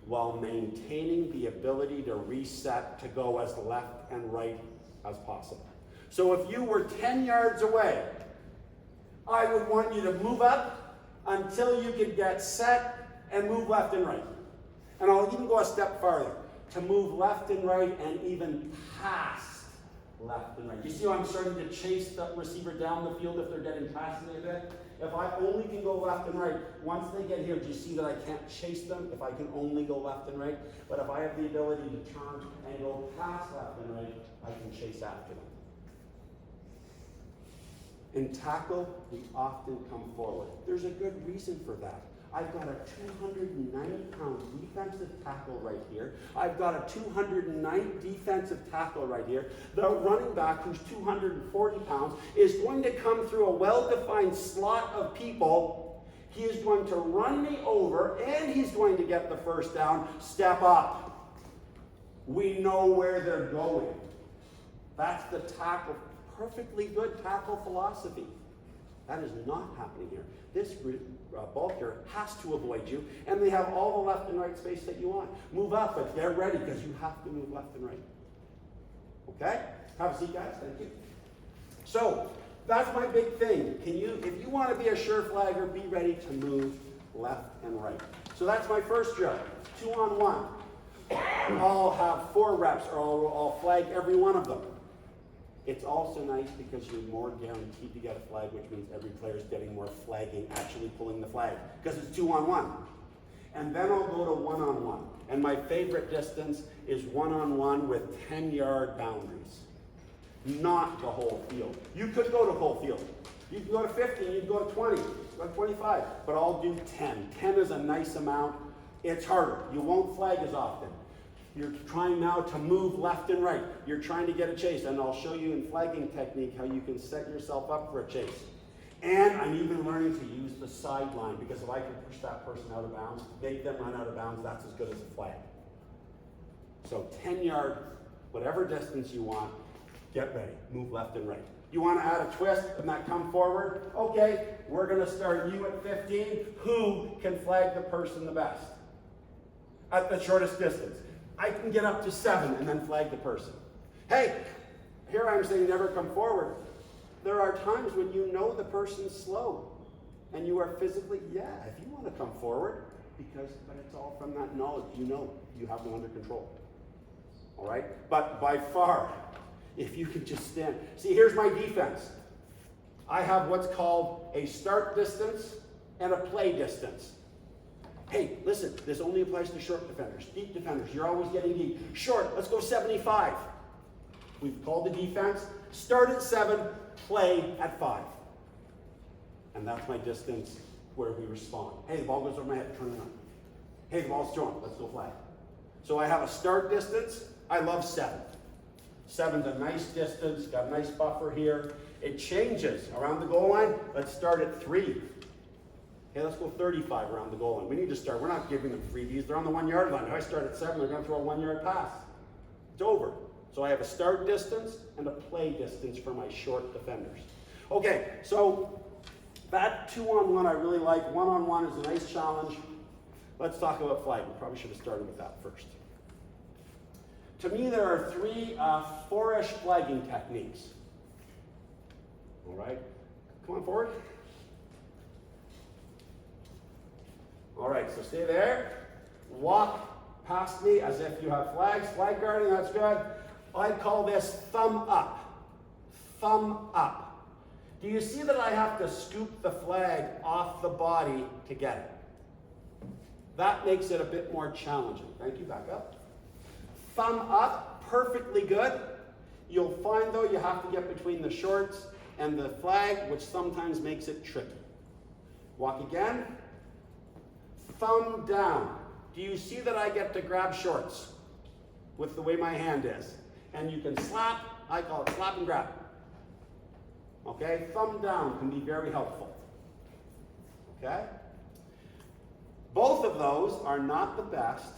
while maintaining the ability to reset to go as left and right as possible. So if you were 10 yards away, I would want you to move up until you could get set and move left and right. And I'll even go a step farther, to move left and right and even past left and right. You see how I'm starting to chase the receiver down the field if they're getting past me a bit? If I only can go left and right, once they get here, do you see that I can't chase them if I can only go left and right? But if I have the ability to turn and go past left and right, I can chase after them. In tackle, we often come forward. There's a good reason for that. I've got a 290-pound defensive tackle right here. I've got a 290 defensive tackle right here. The running back, who's 240 pounds, is going to come through a well-defined slot of people. He is going to run me over, and he's going to get the first down. Step up. We know where they're going. That's the tackle. Perfectly good tackle philosophy. That is not happening here. This bulkier has to avoid you, and they have all the left and right space that you want. Move up, but they're ready because you have to move left and right. Okay? Have a seat, guys. Thank you. So, that's my big thing. If you want to be a sure flagger, be ready to move left and right. So that's my first drill. 2-on-1. I'll have 4 reps, or I'll flag every one of them. It's also nice because you're more guaranteed to get a flag, which means every player is getting more flagging, actually pulling the flag, because it's 2-on-1. And then I'll go to 1-on-1. And my favorite distance is 1-on-1 with 10-yard boundaries, not the whole field. You could go to whole field. You can go to 50, you can go to 20, go to 25, but I'll do 10. 10 is a nice amount. It's harder. You won't flag as often. You're trying now to move left and right. You're trying to get a chase, and I'll show you in flagging technique how you can set yourself up for a chase. And I'm even learning to use the sideline, because if I can push that person out of bounds, make them run out of bounds, that's as good as a flag. So 10-yard, whatever distance you want, get ready. Move left and right. You want to add a twist and that come forward? Okay, we're going to start you at 15. Who can flag the person the best? At the shortest distance. I can get up to 7 and then flag the person. Hey, here I'm saying never come forward. There are times when you know the person's slow and you are physically, if you want to come forward, but it's all from that knowledge. You know you have them under control. All right? But by far, if you can just stand. See, here's my defense. I have what's called a start distance and a play distance. Hey, listen, this only applies to short defenders. Deep defenders, you're always getting deep. Short, let's go 75. We've called the defense. Start at 7, play at 5. And that's my distance where we respond. Hey, the ball goes over my head, turn it on. Hey, the ball's thrown, let's go flag. So I have a start distance. I love 7. 7's a nice distance, got a nice buffer here. It changes around the goal line. Let's start at 3. Okay, let's go 35 around the goal line. We need to start. We're not giving them freebies. They're on the 1-yard line. If I start at 7, they're going to throw a 1-yard pass. It's over. So I have a start distance and a play distance for my short defenders. Okay, so that 2-on-1 I really like. 1-on-1 is a nice challenge. Let's talk about flag. We probably should have started with that first. To me, there are 3 4-ish flagging techniques. All right, come on forward. All right, so stay there. Walk past me as if you have flags. Flag guarding, that's good. I call this thumb up. Thumb up. Do you see that I have to scoop the flag off the body to get it? That makes it a bit more challenging. Thank you, back up. Thumb up, perfectly good. You'll find though you have to get between the shorts and the flag, which sometimes makes it tricky. Walk again. Thumb down. Do you see that I get to grab shorts with the way my hand is? And you can slap, I call it slap and grab. Okay, thumb down can be very helpful. Okay? Both of those are not the best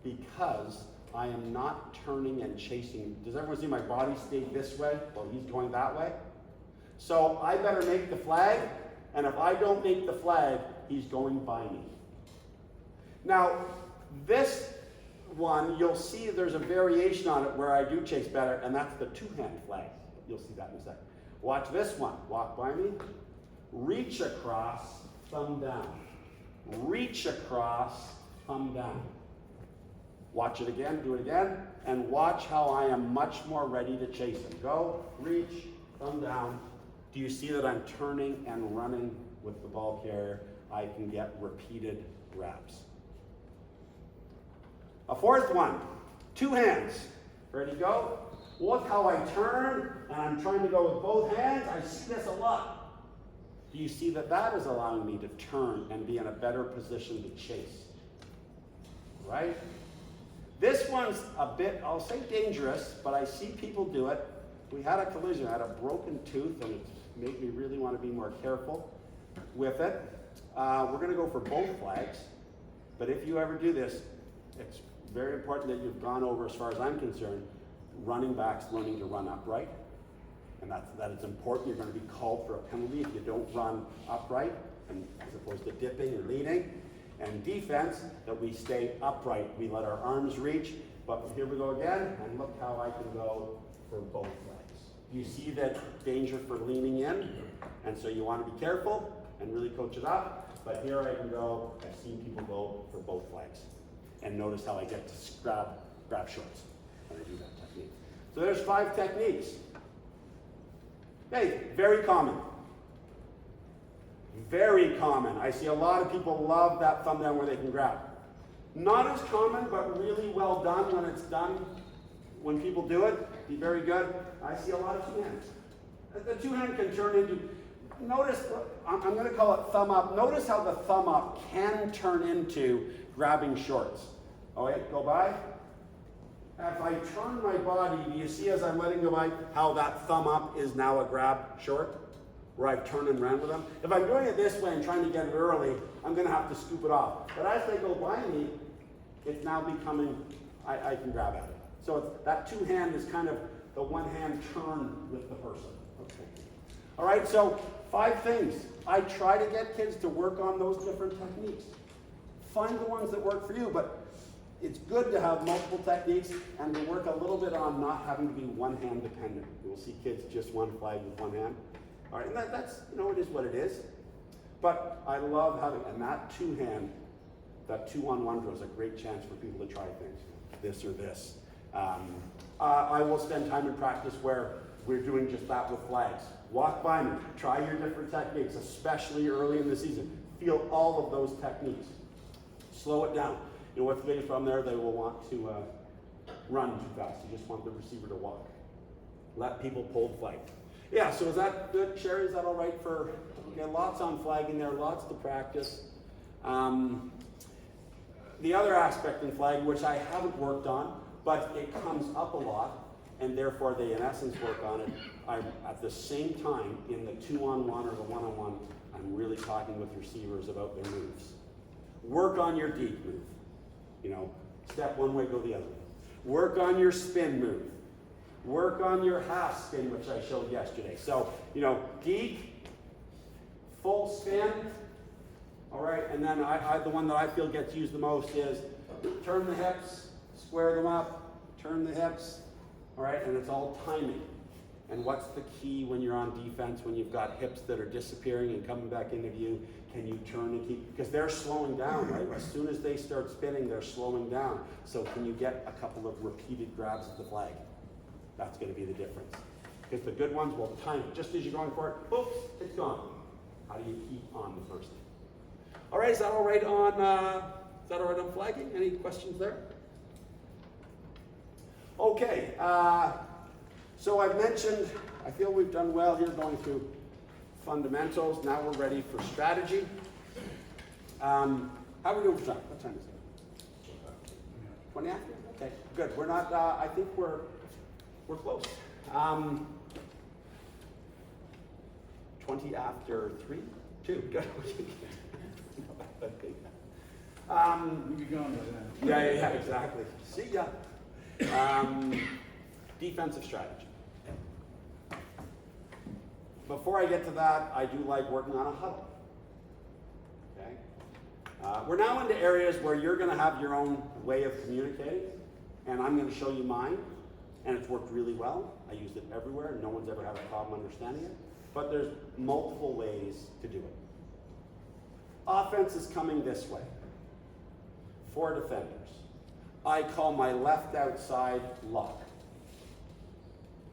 because I am not turning and chasing. Does everyone see my body stay this way while he's going that way? So I better make the flag, and if I don't make the flag, he's going by me. Now, this one, you'll see there's a variation on it where I do chase better, and that's the two-hand flag. You'll see that in a second. Watch this one. Walk by me. Reach across, thumb down. Reach across, thumb down. Watch it again, do it again, and watch how I am much more ready to chase him. Go, reach, thumb down. Do you see that I'm turning and running with the ball carrier? I can get repeated grabs. A fourth one, two hands. Ready, go? Look how I turn, and I'm trying to go with both hands. I see this a lot. Do you see that that is allowing me to turn and be in a better position to chase? Right? This one's a bit, I'll say dangerous, but I see people do it. We had a collision, I had a broken tooth, and it made me really want to be more careful with it. We're going to go for both flags, but if you ever do this, it's very important that you've gone over, as far as I'm concerned, running backs learning to run upright. And that is important. You're going to be called for a penalty if you don't run upright, and as opposed to dipping or leaning. And defense, that we stay upright. We let our arms reach, but here we go again, and look how I can go for both legs. You see that danger for leaning in, and so you want to be careful and really coach it up, but here I can go. I've seen people go for both legs. And notice how I get to grab shorts when I do that technique. So there's 5 techniques. Hey, very common. Very common. I see a lot of people love that thumb down where they can grab. Not as common, but really well done when it's done. When people do it, be very good. I see a lot of two hands. The two hand can turn into, notice, I'm going to call it thumb up. Notice how the thumb up can turn into grabbing shorts. Oh wait, go by. If I turn my body, do you see as I'm letting go by how that thumb up is now a grab short? Where I've turned and ran with them. If I'm doing it this way and trying to get it early, I'm going to have to scoop it off. But as they go by me, it's now becoming, I can grab at it. So it's, that two hand is kind of the one hand turn with the person. Okay. All right, so 5 things. I try to get kids to work on those different techniques. Find the ones that work for you, but it's good to have multiple techniques and to work a little bit on not having to be one hand dependent. You'll see kids just one flag with one hand. All right, and that's, it is what it is. But I love having, and that two hand, that 2-on-1 drill is a great chance for people to try things, this or this. I will spend time in practice where we're doing just that with flags. Walk by me, try your different techniques, especially early in the season. Feel all of those techniques. Slow it down. What's the biggest problem there? They will want to run too fast. You just want the receiver to walk. Let people pull the flag. Yeah, so is that good, Sherry? Is that all right for, okay, lots on flagging there, lots to practice. The other aspect in flag, which I haven't worked on, but it comes up a lot, and therefore they in essence work on it, at the same time, in the 2-on-1 or the 1-on-1, I'm really talking with receivers about their moves. Work on your deep move. Step one way, go the other way. Work on your spin move. Work on your half spin, which I showed yesterday. So, deep, full spin, all right, and then the one that I feel gets used the most is turn the hips, square them up, turn the hips, all right, and it's all timing. And what's the key when you're on defense, when you've got hips that are disappearing and coming back into view? Can you turn and keep, because they're slowing down, right? As soon as they start spinning, they're slowing down. So can you get a couple of repeated grabs at the flag? That's going to be the difference. Because the good ones will time it. Just as you're going for it, oops, it's gone. How do you keep on the first? All right, is that all right on flagging? Any questions there? Okay, so I've mentioned I feel we've done well here going through fundamentals. Now we're ready for strategy. How are we doing for time? What time is it? 20 after? Okay, good. We're not, I think we're close. 20 after 3? 2, good. We'll be gone by then. Yeah, exactly. See ya. Defensive strategy. Before I get to that, I do like working on a huddle. Okay? We're now into areas where you're going to have your own way of communicating, and I'm going to show you mine, and it's worked really well. I used it everywhere, and no one's ever had a problem understanding it. But there's multiple ways to do it. Offense is coming this way. 4 defenders. I call my left outside lock.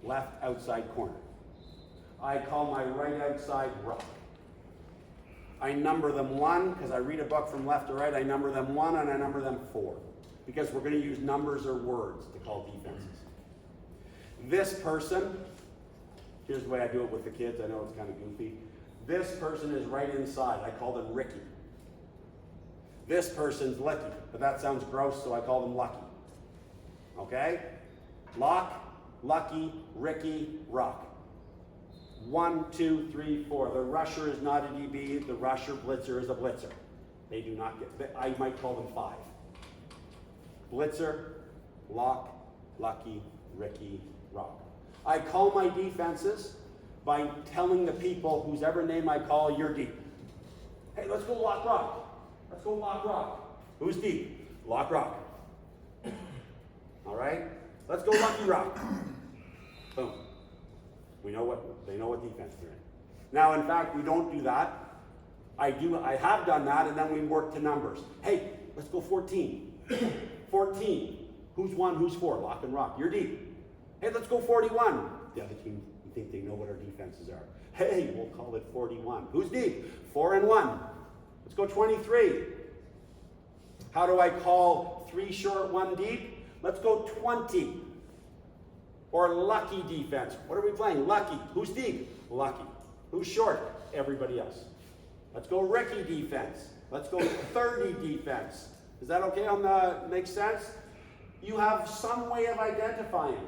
Left outside corner. I call my right outside rock. I number them 1, because I read a book from left to right, I number them 1 and I number them 4. Because we're going to use numbers or words to call defenses. This person, here's the way I do it with the kids, I know it's kind of goofy. This person is right inside, I call them Ricky. This person's Licky, but that sounds gross, so I call them Lucky. Okay? Lock, Lucky, Ricky, Rock. 1, 2, 3, 4. The rusher is not a DB, the rusher blitzer is a blitzer. They do not get, I might call them 5. Blitzer, Lock, Lucky, Ricky, Rock. I call my defenses by telling the people whose ever name I call, you're deep. Hey, let's go lock rock. Let's go lock rock. Who's deep? Lock rock. All right? Let's go lucky rock. Boom. They know what defense they're in. Now, in fact, we don't do that. I have done that, and then we work to numbers. Hey, let's go 14. 14. Who's 1, who's 4? Lock and rock. You're deep. Hey, let's go 41. The other team, you think they know what our defenses are. Hey, we'll call it 41. Who's deep? 4 and 1. Let's go 23. How do I call 3 short, 1 deep? Let's go 20. Or lucky defense. What are we playing? Lucky. Who's deep? Lucky. Who's short? Everybody else. Let's go Ricky defense. Let's go 30 defense. Is that okay on the, makes sense? You have some way of identifying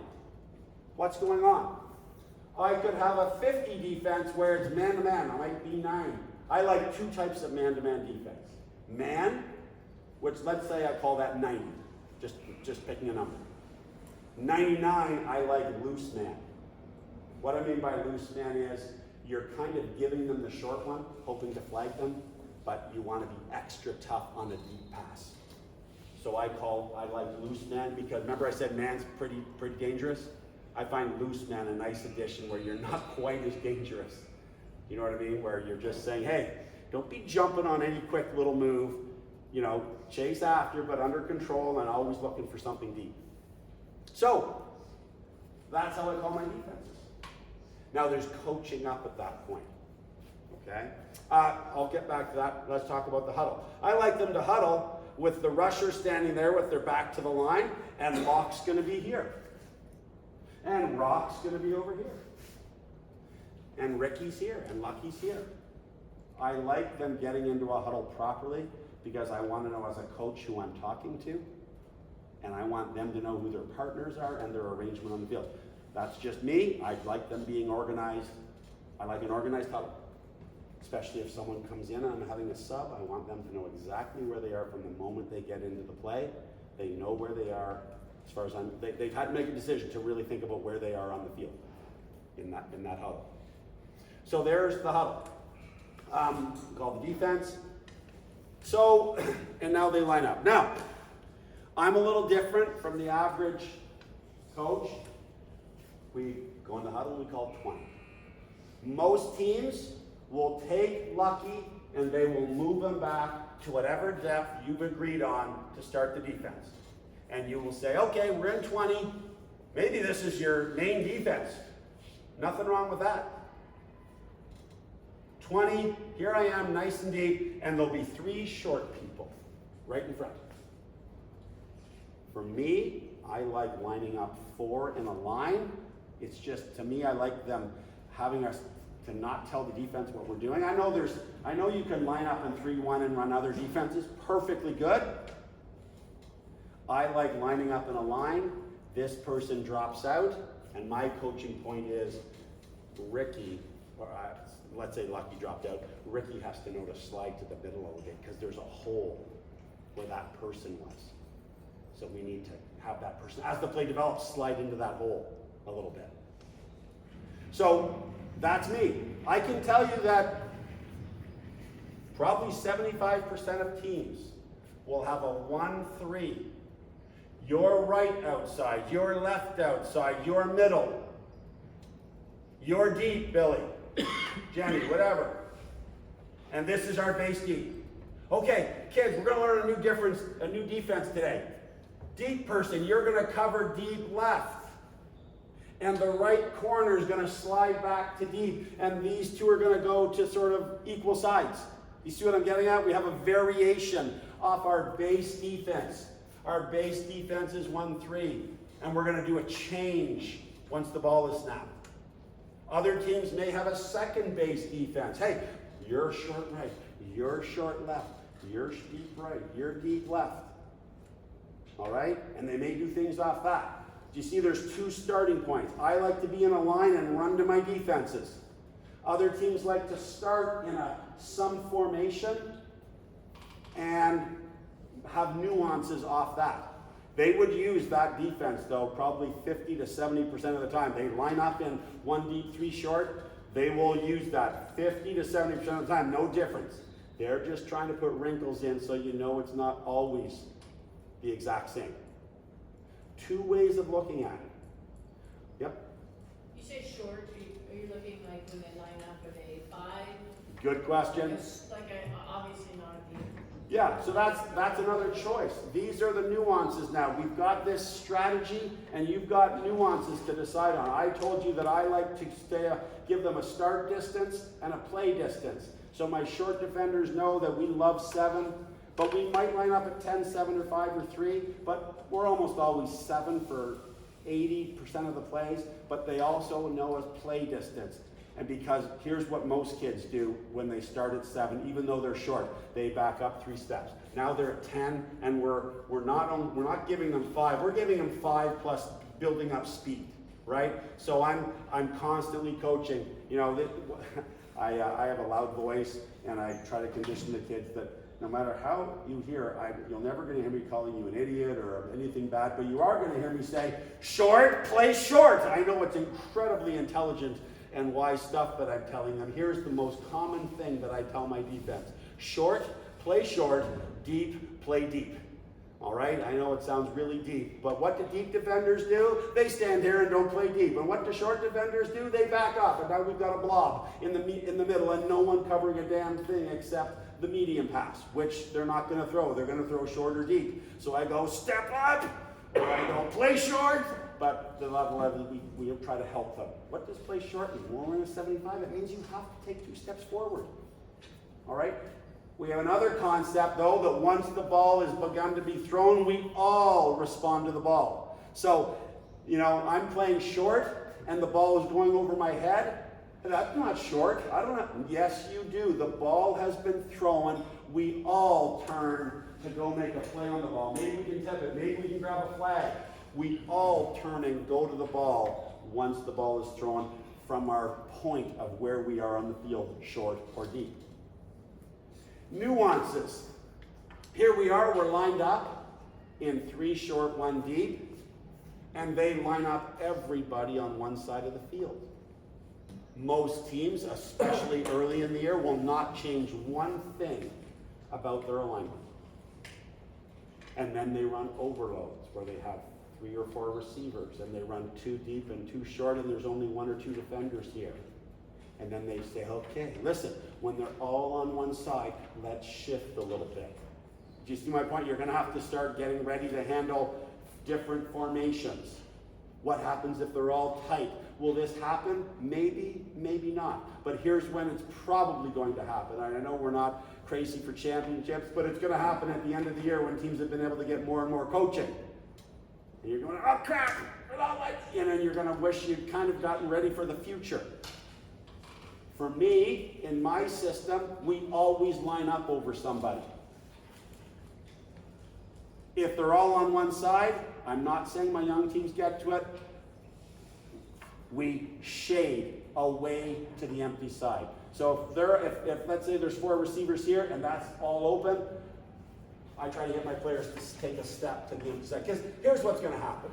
what's going on. I could have a 50 defense where it's man-to-man. I might be 9. I like 2 types of man-to-man defense. Man, which let's say I call that 90. Just picking a number. 99, I like loose man. What I mean by loose man is you're kind of giving them the short one, hoping to flag them, but you want to be extra tough on a deep pass. So I like loose man because remember I said man's pretty dangerous? I find loose man a nice addition where you're not quite as dangerous. You know what I mean? Where you're just saying, hey, don't be jumping on any quick little move. You know, chase after, but under control and always looking for something deep. So, that's how I call my defenses. Now there's coaching up at that point. Okay? I'll get back to that. Let's talk about the huddle. I like them to huddle with the rusher standing there with their back to the line, and Lock's going to be here. And Rock's going to be over here. And Ricky's here, and Lucky's here. I like them getting into a huddle properly because I want to know as a coach who I'm talking to, and I want them to know who their partners are and their arrangement on the field. That's just me. I like them being organized. I like an organized huddle. Especially if someone comes in and I'm having a sub, I want them to know exactly where they are from the moment they get into the play. They know where they are as far as they've had to make a decision to really think about where they are on the field in that huddle. So there's the huddle. Called the defense. So, and now they line up. Now, I'm a little different from the average coach. We go in the huddle, we call 20. Most teams will take Lucky and they will move them back to whatever depth you've agreed on to start the defense. And you will say, okay, we're in 20. Maybe this is your main defense. Nothing wrong with that. 20, here I am, nice and deep, and there'll be 3 short people right in front. For me, I like lining up 4 in a line It's just, to me, I like them having us to not tell the defense what we're doing. I know you can line up in 3-1 and run other defenses perfectly good. I like lining up in a line, this person drops out, and my coaching point is Ricky, or let's say Lucky dropped out, Ricky has to know to slide to the middle a little bit because there's a hole where that person was. So we need to have that person, as the play develops, slide into that hole a little bit. So that's me. I can tell you that probably 75% of teams will have a 1-3. Your right outside, your left outside, your middle, your deep, Billy, Jenny, whatever. And this is our base deep. Okay, kids, we're gonna learn a new defense today. Deep person, you're gonna cover deep left. And the right corner is gonna slide back to deep. And these two are gonna go to sort of equal sides. You see what I'm getting at? We have a variation off our base defense. Our base defense is 1-3, and we're going to do a change once the ball is snapped. Other teams may have a second base defense. Hey, you're short right, you're short left, you're deep right, you're deep left. All right? And they may do things off that. Do you see there's two starting points? I like to be in a line and run to my defenses. Other teams like to start in some formation and have nuances off that. They would use that defense though probably 50 to 70% of the time. They line up in 1 deep, 3 short. They will use that 50 to 70% of the time, no difference. They're just trying to put wrinkles in so you know it's not always the exact same. Two ways of looking at it. Yep. You say short, are you looking like when they line up with a 5? Good question. Obviously not a deep. Yeah, so that's another choice. These are the nuances now. We've got this strategy, and you've got nuances to decide on. I told you that I like to give them a start distance and a play distance. So my short defenders know that we love 7, but we might line up at 10, 7, or 5, or 3, but we're almost always 7 for 80% of the plays, but they also know as play distance. And because here's what most kids do when they start at 7, even though they're short, they back up 3 steps. Now they're at 10, and we're not giving them 5. We're giving them 5 plus building up speed, right? So I'm constantly coaching. You know, I have a loud voice, and I try to condition the kids that no matter how you hear, you're never going to hear me calling you an idiot or anything bad, but you are going to hear me say, short, play short. I know it's incredibly intelligent and wise stuff that I'm telling them. Here's the most common thing that I tell my defense. Short, play short, deep, play deep. All right, I know it sounds really deep, but what do deep defenders do? They stand there and don't play deep. And what do short defenders do? They back up, and now we've got a blob in the middle and no one covering a damn thing except the medium pass, which they're not going to throw. They're going to throw short or deep. So I go, step up, or I go, play short. But the level of we try to help them. What does play short mean? Well, we're in a 75. It means you have to take 2 steps forward. All right? We have another concept, though, that once the ball has begun to be thrown, we all respond to the ball. So, you know, I'm playing short, and the ball is going over my head. That's not short. I don't know. Yes, you do. The ball has been thrown. We all turn to go make a play on the ball. Maybe we can tip it. Maybe we can grab a flag. We all turn and go to the ball once the ball is thrown from our point of where we are on the field, short or deep. Nuances. Here we are, we're lined up in 3 short, 1 deep, and they line up everybody on one side of the field. Most teams, especially early in the year, will not change one thing about their alignment. And then they run overloads where they have 3 or 4 receivers, and they run 2 deep and 2 short, and there's only 1 or 2 defenders here. And then they say, okay, listen, when they're all on one side, let's shift a little bit. Do you see my point? You're going to have to start getting ready to handle different formations. What happens if they're all tight? Will this happen? Maybe, maybe not. But here's when it's probably going to happen. I know we're not crazy for championships, but it's going to happen at the end of the year when teams have been able to get more and more coaching. And you're going, oh crap, and then you're going to wish you'd kind of gotten ready for the future. For me, in my system, we always line up over somebody. If they're all on one side, I'm not saying my young teams get to it, we shade away to the empty side. So if let's say there's 4 receivers here and that's all open, I try to get my players to take a step to the empty side. Because here's what's going to happen.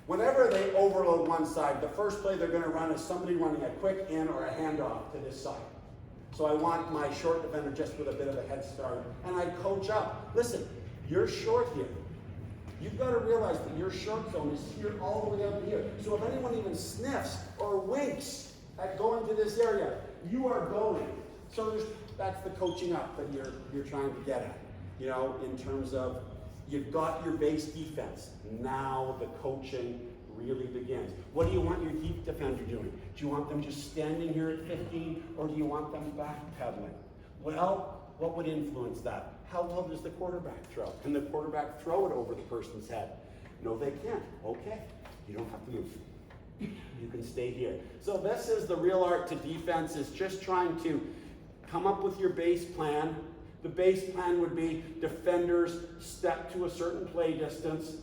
Whenever they overload one side, the first play they're going to run is somebody running a quick in or a handoff to this side. So I want my short defender just with a bit of a head start. And I coach up. Listen, you're short here. You've got to realize that your short zone is here all the way up here. So if anyone even sniffs or winks at going to this area, you are going. So that's the coaching up that you're trying to get at. You know, in terms of you've got your base defense. Now the coaching really begins. What do you want your deep defender doing? Do you want them just standing here at 15 or do you want them backpedaling? Well, what would influence that? How well does the quarterback throw? Can the quarterback throw it over the person's head? No, they can't. Okay, you don't have to move. You can stay here. So this is the real art to defense, is just trying to come up with your base plan. The base plan would be defenders step to a certain play distance.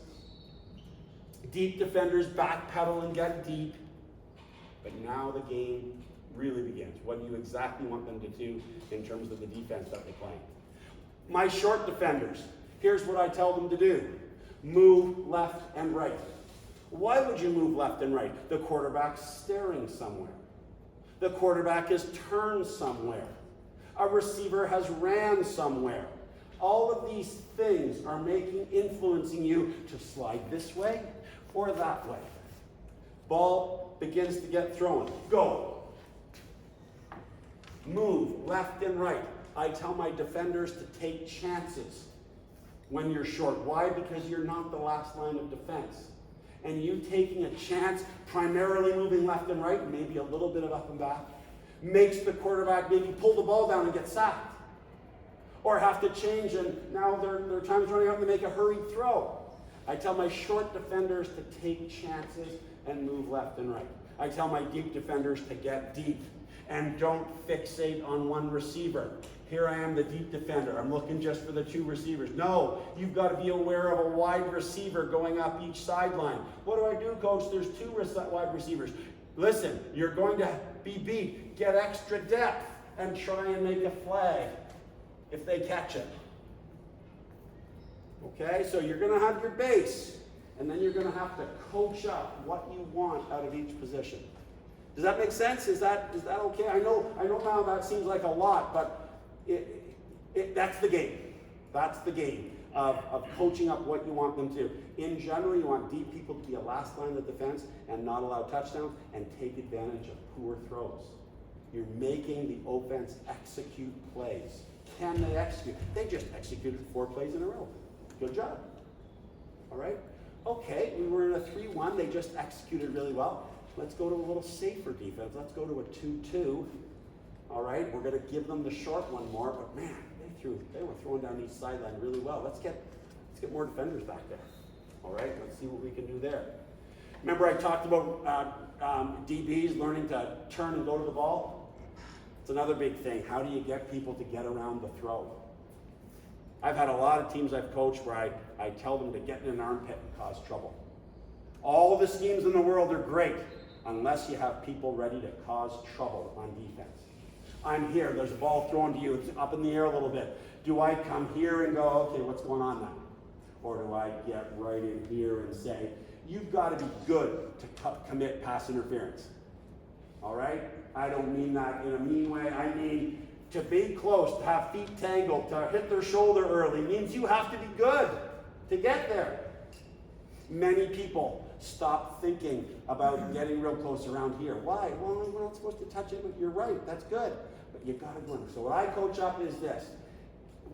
Deep defenders backpedal and get deep. But now the game really begins. What do you exactly want them to do in terms of the defense that they're playing? My short defenders, here's what I tell them to do. Move left and right. Why would you move left and right? The quarterback's staring somewhere. The quarterback is turned somewhere. A receiver has ran somewhere. All of these things are influencing you to slide this way or that way. Ball begins to get thrown. Go. Move left and right. I tell my defenders to take chances when you're short. Why? Because you're not the last line of defense. And you taking a chance, primarily moving left and right, maybe a little bit of up and back, makes the quarterback maybe pull the ball down and get sacked. Or have to change, and now their time's running out and they make a hurried throw. I tell my short defenders to take chances and move left and right. I tell my deep defenders to get deep and don't fixate on one receiver. Here I am, the deep defender. I'm looking just for the 2 receivers. No, you've got to be aware of a wide receiver going up each sideline. What do I do, coach? There's 2 wide receivers. Listen, you're going to be beat. Get extra depth and try and make a flag if they catch it. Okay, so you're going to have your base, and then you're going to have to coach up what you want out of each position. Does that make sense? Is that okay? I know now that seems like a lot, but that's the game. That's the game of coaching up what you want them to. In general, you want deep people to be a last line of defense and not allow touchdowns and take advantage of poor throws. You're making the offense execute plays. Can they execute? They just executed 4 plays in a row. Good job. All right? Okay, we were in a 3-1. They just executed really well. Let's go to a little safer defense. Let's go to a 2-2. All right, we're going to give them the short one more, but man, they were throwing down each sideline really well. Let's get more defenders back there. All right, let's see what we can do there. Remember I talked about DBs learning to turn and go to the ball? It's another big thing. How do you get people to get around the throw? I've had a lot of teams I've coached where I tell them to get in an armpit and cause trouble. All the schemes in the world are great unless you have people ready to cause trouble on defense. I'm here, there's a ball thrown to you, it's up in the air a little bit. Do I come here and go, okay, what's going on now? Or do I get right in here and say, you've got to be good to commit pass interference? All right? I don't mean that in a mean way. I mean to be close, to have feet tangled, to hit their shoulder early means you have to be good to get there. Many people stop thinking about getting real close around here. Why? Well, we're not supposed to touch it. You're right, that's good. But you got to go in. So what I coach up is this.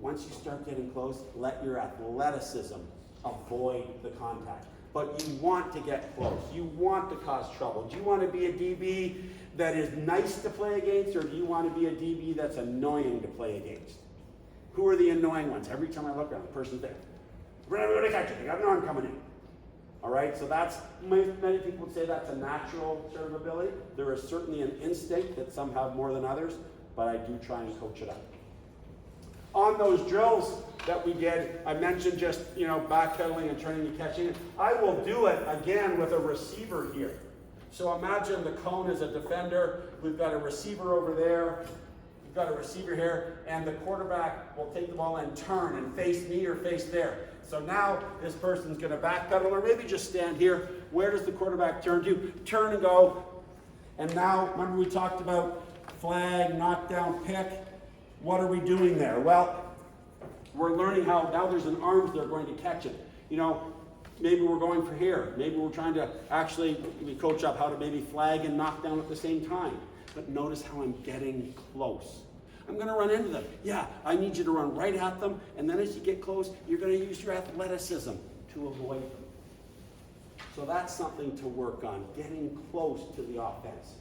Once you start getting close, let your athleticism avoid the contact. But you want to get close. You want to cause trouble. Do you want to be a DB that is nice to play against, or do you want to be a DB that's annoying to play against? Who are the annoying ones? Every time I look around, the person's there. We're never going to catch it. They got an arm coming in. All right, so that's, many people would say that's a natural sort of ability. There is certainly an instinct that some have more than others, but I do try and coach it up. On those drills that we did, I mentioned just, backpedaling and turning and catching it. I will do it again with a receiver here. So imagine the cone is a defender. We've got a receiver over there. We've got a receiver here, and the quarterback will take the ball and turn and face me or face there. So now this person's going to backpedal or maybe just stand here. Where does the quarterback turn to? Turn and go. And now, remember we talked about flag, knockdown, pick. What are we doing there? Well, we're learning how now there's an arms that are going to catch it. Maybe we're going for here. Maybe we're trying to actually coach up how to maybe flag and knock down at the same time. But notice how I'm getting close. I'm going to run into them. Yeah, I need you to run right at them, and then as you get close, you're going to use your athleticism to avoid them. So that's something to work on, getting close to the offense.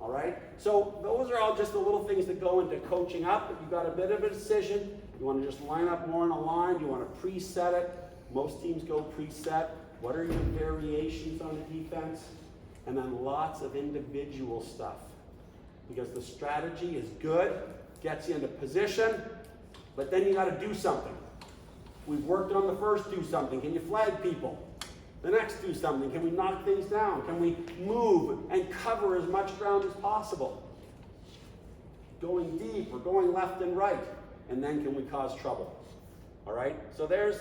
All right? So those are all just the little things that go into coaching up. If you've got a bit of a decision, you want to just line up more in a line, you want to preset it. Most teams go preset. What are your variations on the defense? And then lots of individual stuff. Because the strategy is good, gets you into position, but then you got to do something. We've worked on the first, do something. Can you flag people? The next, do something. Can we knock things down? Can we move and cover as much ground as possible? Going deep or going left and right. And then can we cause trouble? All right? So there's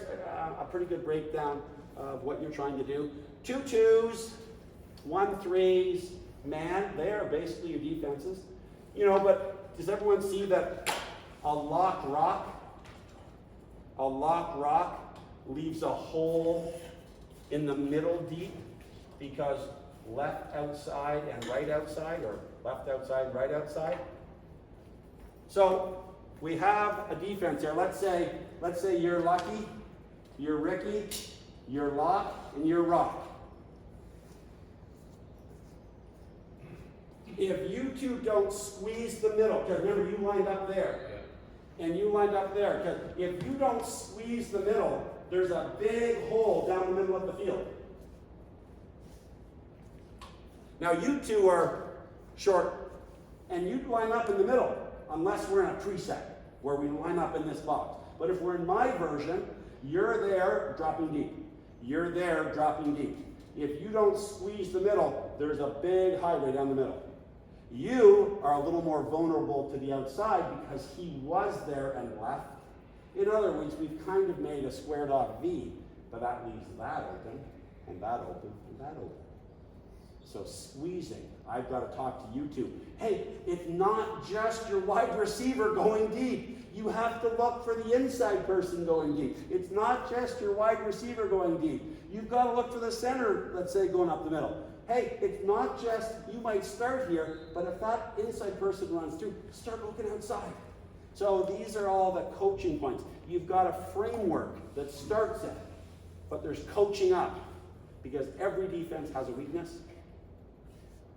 a pretty good breakdown of what you're trying to do. 2 2s, 1 3s, man, they are basically your defenses. But does everyone see that a lock rock leaves a hole in the middle deep because left outside and right outside, or left outside, right outside? So we have a defense here. Let's say you're Lucky, you're Ricky, you're Lock, and you're Rock. If you two don't squeeze the middle, because remember you lined up there, and you lined up there, because if you don't squeeze the middle, there's a big hole down the middle of the field. Now you two are short, and you line up in the middle, unless we're in a preset, where we line up in this box. But if we're in my version, you're there, dropping deep. You're there, dropping deep. If you don't squeeze the middle, there's a big highway down the middle. You are a little more vulnerable to the outside because he was there and left. In other words, we've kind of made a squared off V, but that leaves that open, and that open, and that open. So squeezing, I've got to talk to you two. Hey, it's not just your wide receiver going deep. You have to look for the inside person going deep. It's not just your wide receiver going deep. You've got to look for the center, let's say, going up the middle. Hey, it's not just, you might start here, but if that inside person runs through, start looking outside. So these are all the coaching points. You've got a framework that starts it, but there's coaching up, because every defense has a weakness,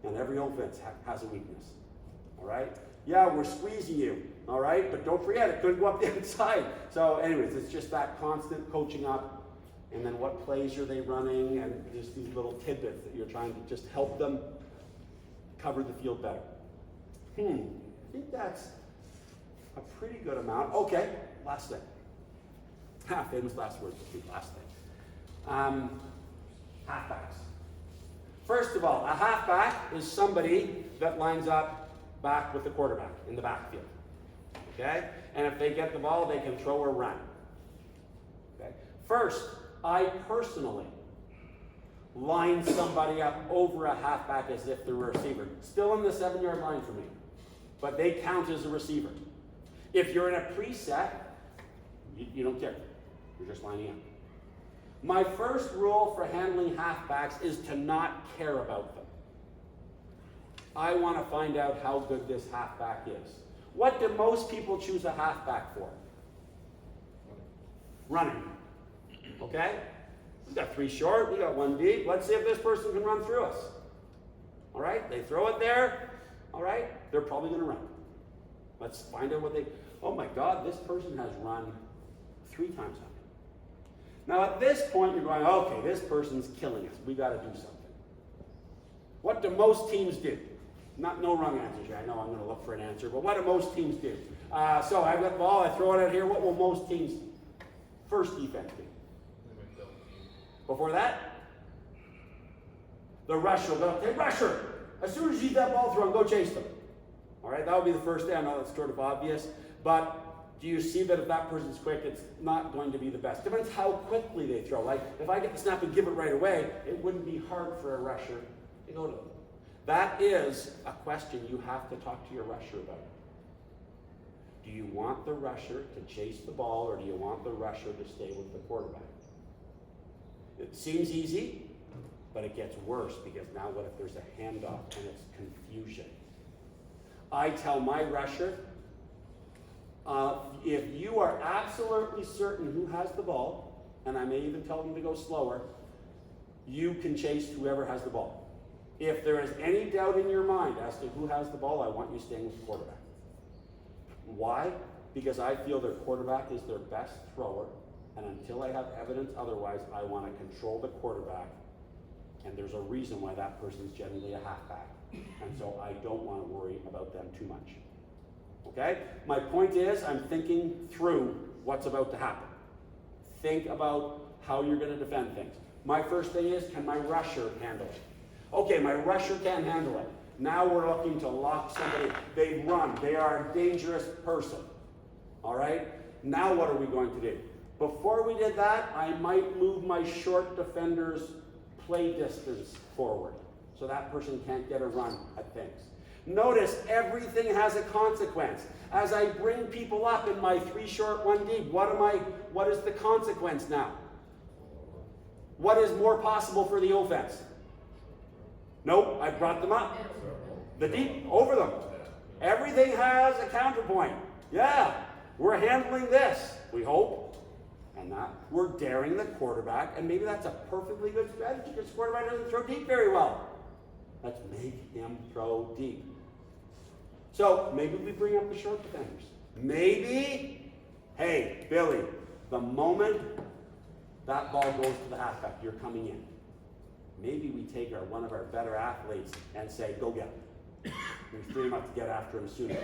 and every offense has a weakness. All right? Yeah, we're squeezing you, all right? But don't forget, it could go up the outside. So anyways, it's just that constant coaching up. And then what plays are they running, and just these little tidbits that you're trying to just help them cover the field better. I think that's a pretty good amount. Okay, last thing. Famous last words, last thing. Halfbacks. First of all, a halfback is somebody that lines up back with the quarterback in the backfield. Okay? And if they get the ball, they can throw or run. Okay? First, I personally line somebody up over a halfback as if they're a receiver. Still in the 7-yard line for me, but they count as a receiver. If you're in a preset, you don't care. You're just lining up. My first rule for handling halfbacks is to not care about them. I want to find out how good this halfback is. What do most people choose a halfback for? Running. Okay? We got 3 short, we got 1 deep. Let's see if this person can run through us. All right? They throw it there. All right? They're probably going to run. Let's find out what they... Oh my God, this person has run 3 times on me. Now at this point, you're going, okay, this person's killing us. We got to do something. What do most teams do? No wrong answers here. I know I'm going to look for an answer, but what do most teams do? So I've got the ball, I throw it out here. What will most teams' first defense do? Before that, the rusher will go, okay, rusher. As soon as you get that ball thrown, go chase them. All right, that would be the first thing. I know that's sort of obvious, but do you see that if that person's quick, it's not going to be the best? Depends how quickly they throw. Like, if I get the snap and give it right away, it wouldn't be hard for a rusher to go to them. That is a question you have to talk to your rusher about. Do you want the rusher to chase the ball, or do you want the rusher to stay with the quarterback? It seems easy, but it gets worse, because now what if there's a handoff and it's confusion? I tell my rusher, if you are absolutely certain who has the ball, and I may even tell them to go slower, you can chase whoever has the ball. If there is any doubt in your mind as to who has the ball, I want you staying with the quarterback. Why? Because I feel their quarterback is their best thrower, and until I have evidence otherwise, I want to control the quarterback, and there's a reason why that person's generally a halfback, and so I don't want to worry about them too much. Okay? My point is, I'm thinking through what's about to happen. Think about how you're going to defend things. My first thing is, can my rusher handle it? Okay, my rusher can't handle it. Now we're looking to lock somebody. They run. They are a dangerous person. All right? Now what are we going to do? Before we did that, I might move my short defender's play distance forward, so that person can't get a run at things. Notice everything has a consequence. As I bring people up in my 3 short, 1 deep, what is the consequence now? What is more possible for the offense? Nope, I brought them up. The deep, over them. Everything has a counterpoint. Yeah, we're handling this, we hope. And that we're daring the quarterback, and maybe that's a perfectly good strategy because the quarterback doesn't throw deep very well. Let's make him throw deep. So maybe we bring up the short defenders. Maybe, hey, Billy, the moment that ball goes to the halfback, you're coming in. Maybe we take one of our better athletes and say, go get him. We free him up to get after him sooner.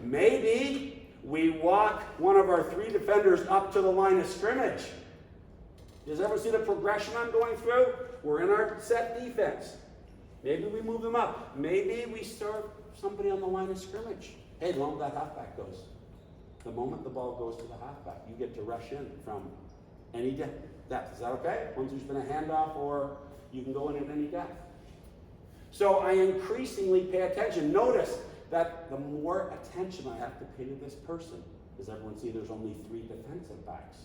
Maybe we walk one of our 3 defenders up to the line of scrimmage. Does everyone see the progression I'm going through? We're in our set defense. Maybe we move them up. Maybe we start somebody on the line of scrimmage. Hey, the moment that halfback goes, the moment the ball goes to the halfback, you get to rush in from any depth. Is that okay? Once there's been a handoff, or you can go in at any depth. So I increasingly pay attention. Notice that the more attention I have to pay to this person, does everyone see there's only 3 defensive backs?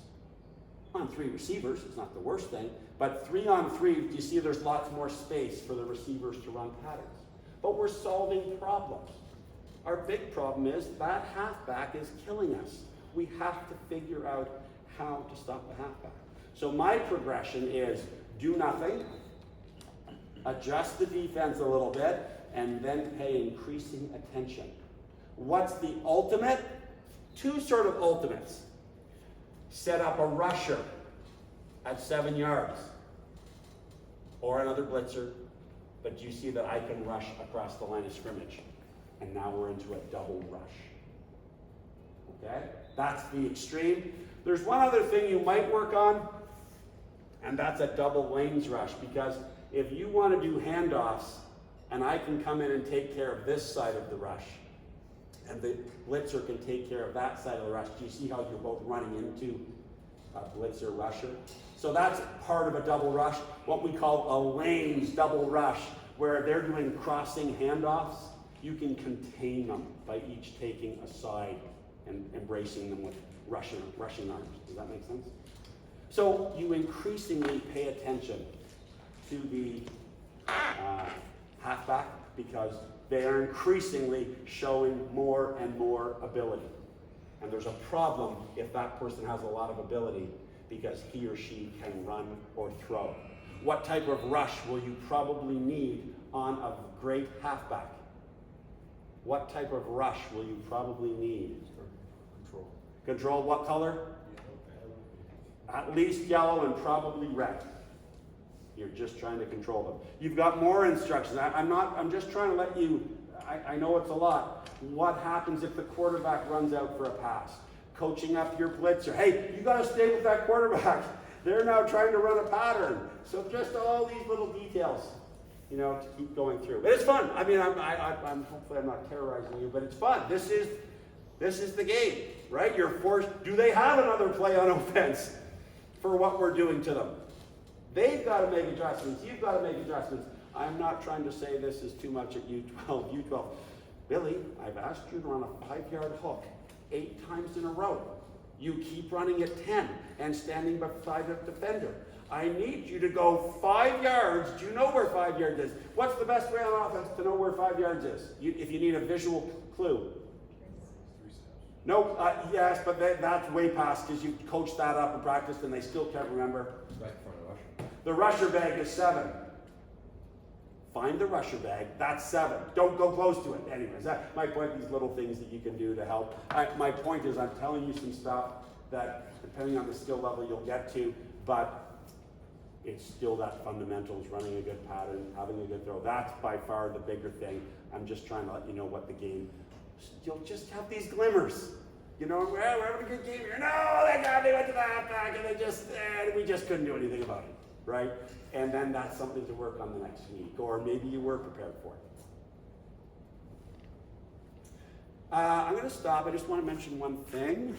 On 3 receivers, it's not the worst thing, but 3 on 3, you see there's lots more space for the receivers to run patterns. But we're solving problems. Our big problem is that halfback is killing us. We have to figure out how to stop the halfback. So my progression is do nothing, adjust the defense a little bit, and then pay increasing attention. What's the ultimate? 2 sort of ultimates. Set up a rusher at 7 yards, or another blitzer, but you see that I can rush across the line of scrimmage. And now we're into a double rush. Okay? That's the extreme. There's one other thing you might work on, and that's a double lanes rush, because if you want to do handoffs, and I can come in and take care of this side of the rush, and the blitzer can take care of that side of the rush. Do you see how you're both running into a blitzer rusher? So that's part of a double rush, what we call a lanes double rush, where they're doing crossing handoffs. You can contain them by each taking a side and embracing them with rushing arms. Does that make sense? So you increasingly pay attention to the halfback, because they are increasingly showing more and more ability. And there's a problem if that person has a lot of ability, because he or she can run or throw. What type of rush will you probably need on a great halfback? What type of rush will you probably need? Control. Control what color? At least yellow and probably red. You're just trying to control them. You've got more instructions. I'm just trying to let you, I know it's a lot. What happens if the quarterback runs out for a pass? Coaching up your blitzer. Hey, you got to stay with that quarterback. They're now trying to run a pattern. So just all these little details, you know, to keep going through. But it's fun. I mean, I'm hopefully I'm not terrorizing you, but it's fun. This is the game, right? You're forced. Do they have another play on offense for what we're doing to them? They've got to make adjustments. You've got to make adjustments. I'm not trying to say this is too much at U12. U12. Billy, I've asked you to run a 5-yard hook 8 times in a row. You keep running at 10 and standing beside a defender. I need you to go 5 yards. Do you know where 5 yards is? What's the best way on offense to know where 5 yards is? If you need a visual clue. 3 steps. No, yes, but that's way past because you coached that up and practiced and they still can't remember. Right in front of Russia. The rusher bag is 7. Find the rusher bag, that's 7. Don't go close to it. Anyways, my point, these little things that you can do to help. My point is I'm telling you some stuff that depending on the skill level you'll get to, but it's still that fundamentals, running a good pattern, having a good throw. That's by far the bigger thing. I'm just trying to let you know what the game, you'll just have these glimmers. You know, well, we're having a good game here. No, they got me into the halfback and we just couldn't do anything about it, right? And then that's something to work on the next week, or maybe you were prepared for it. I'm going to stop. I just want to mention one thing.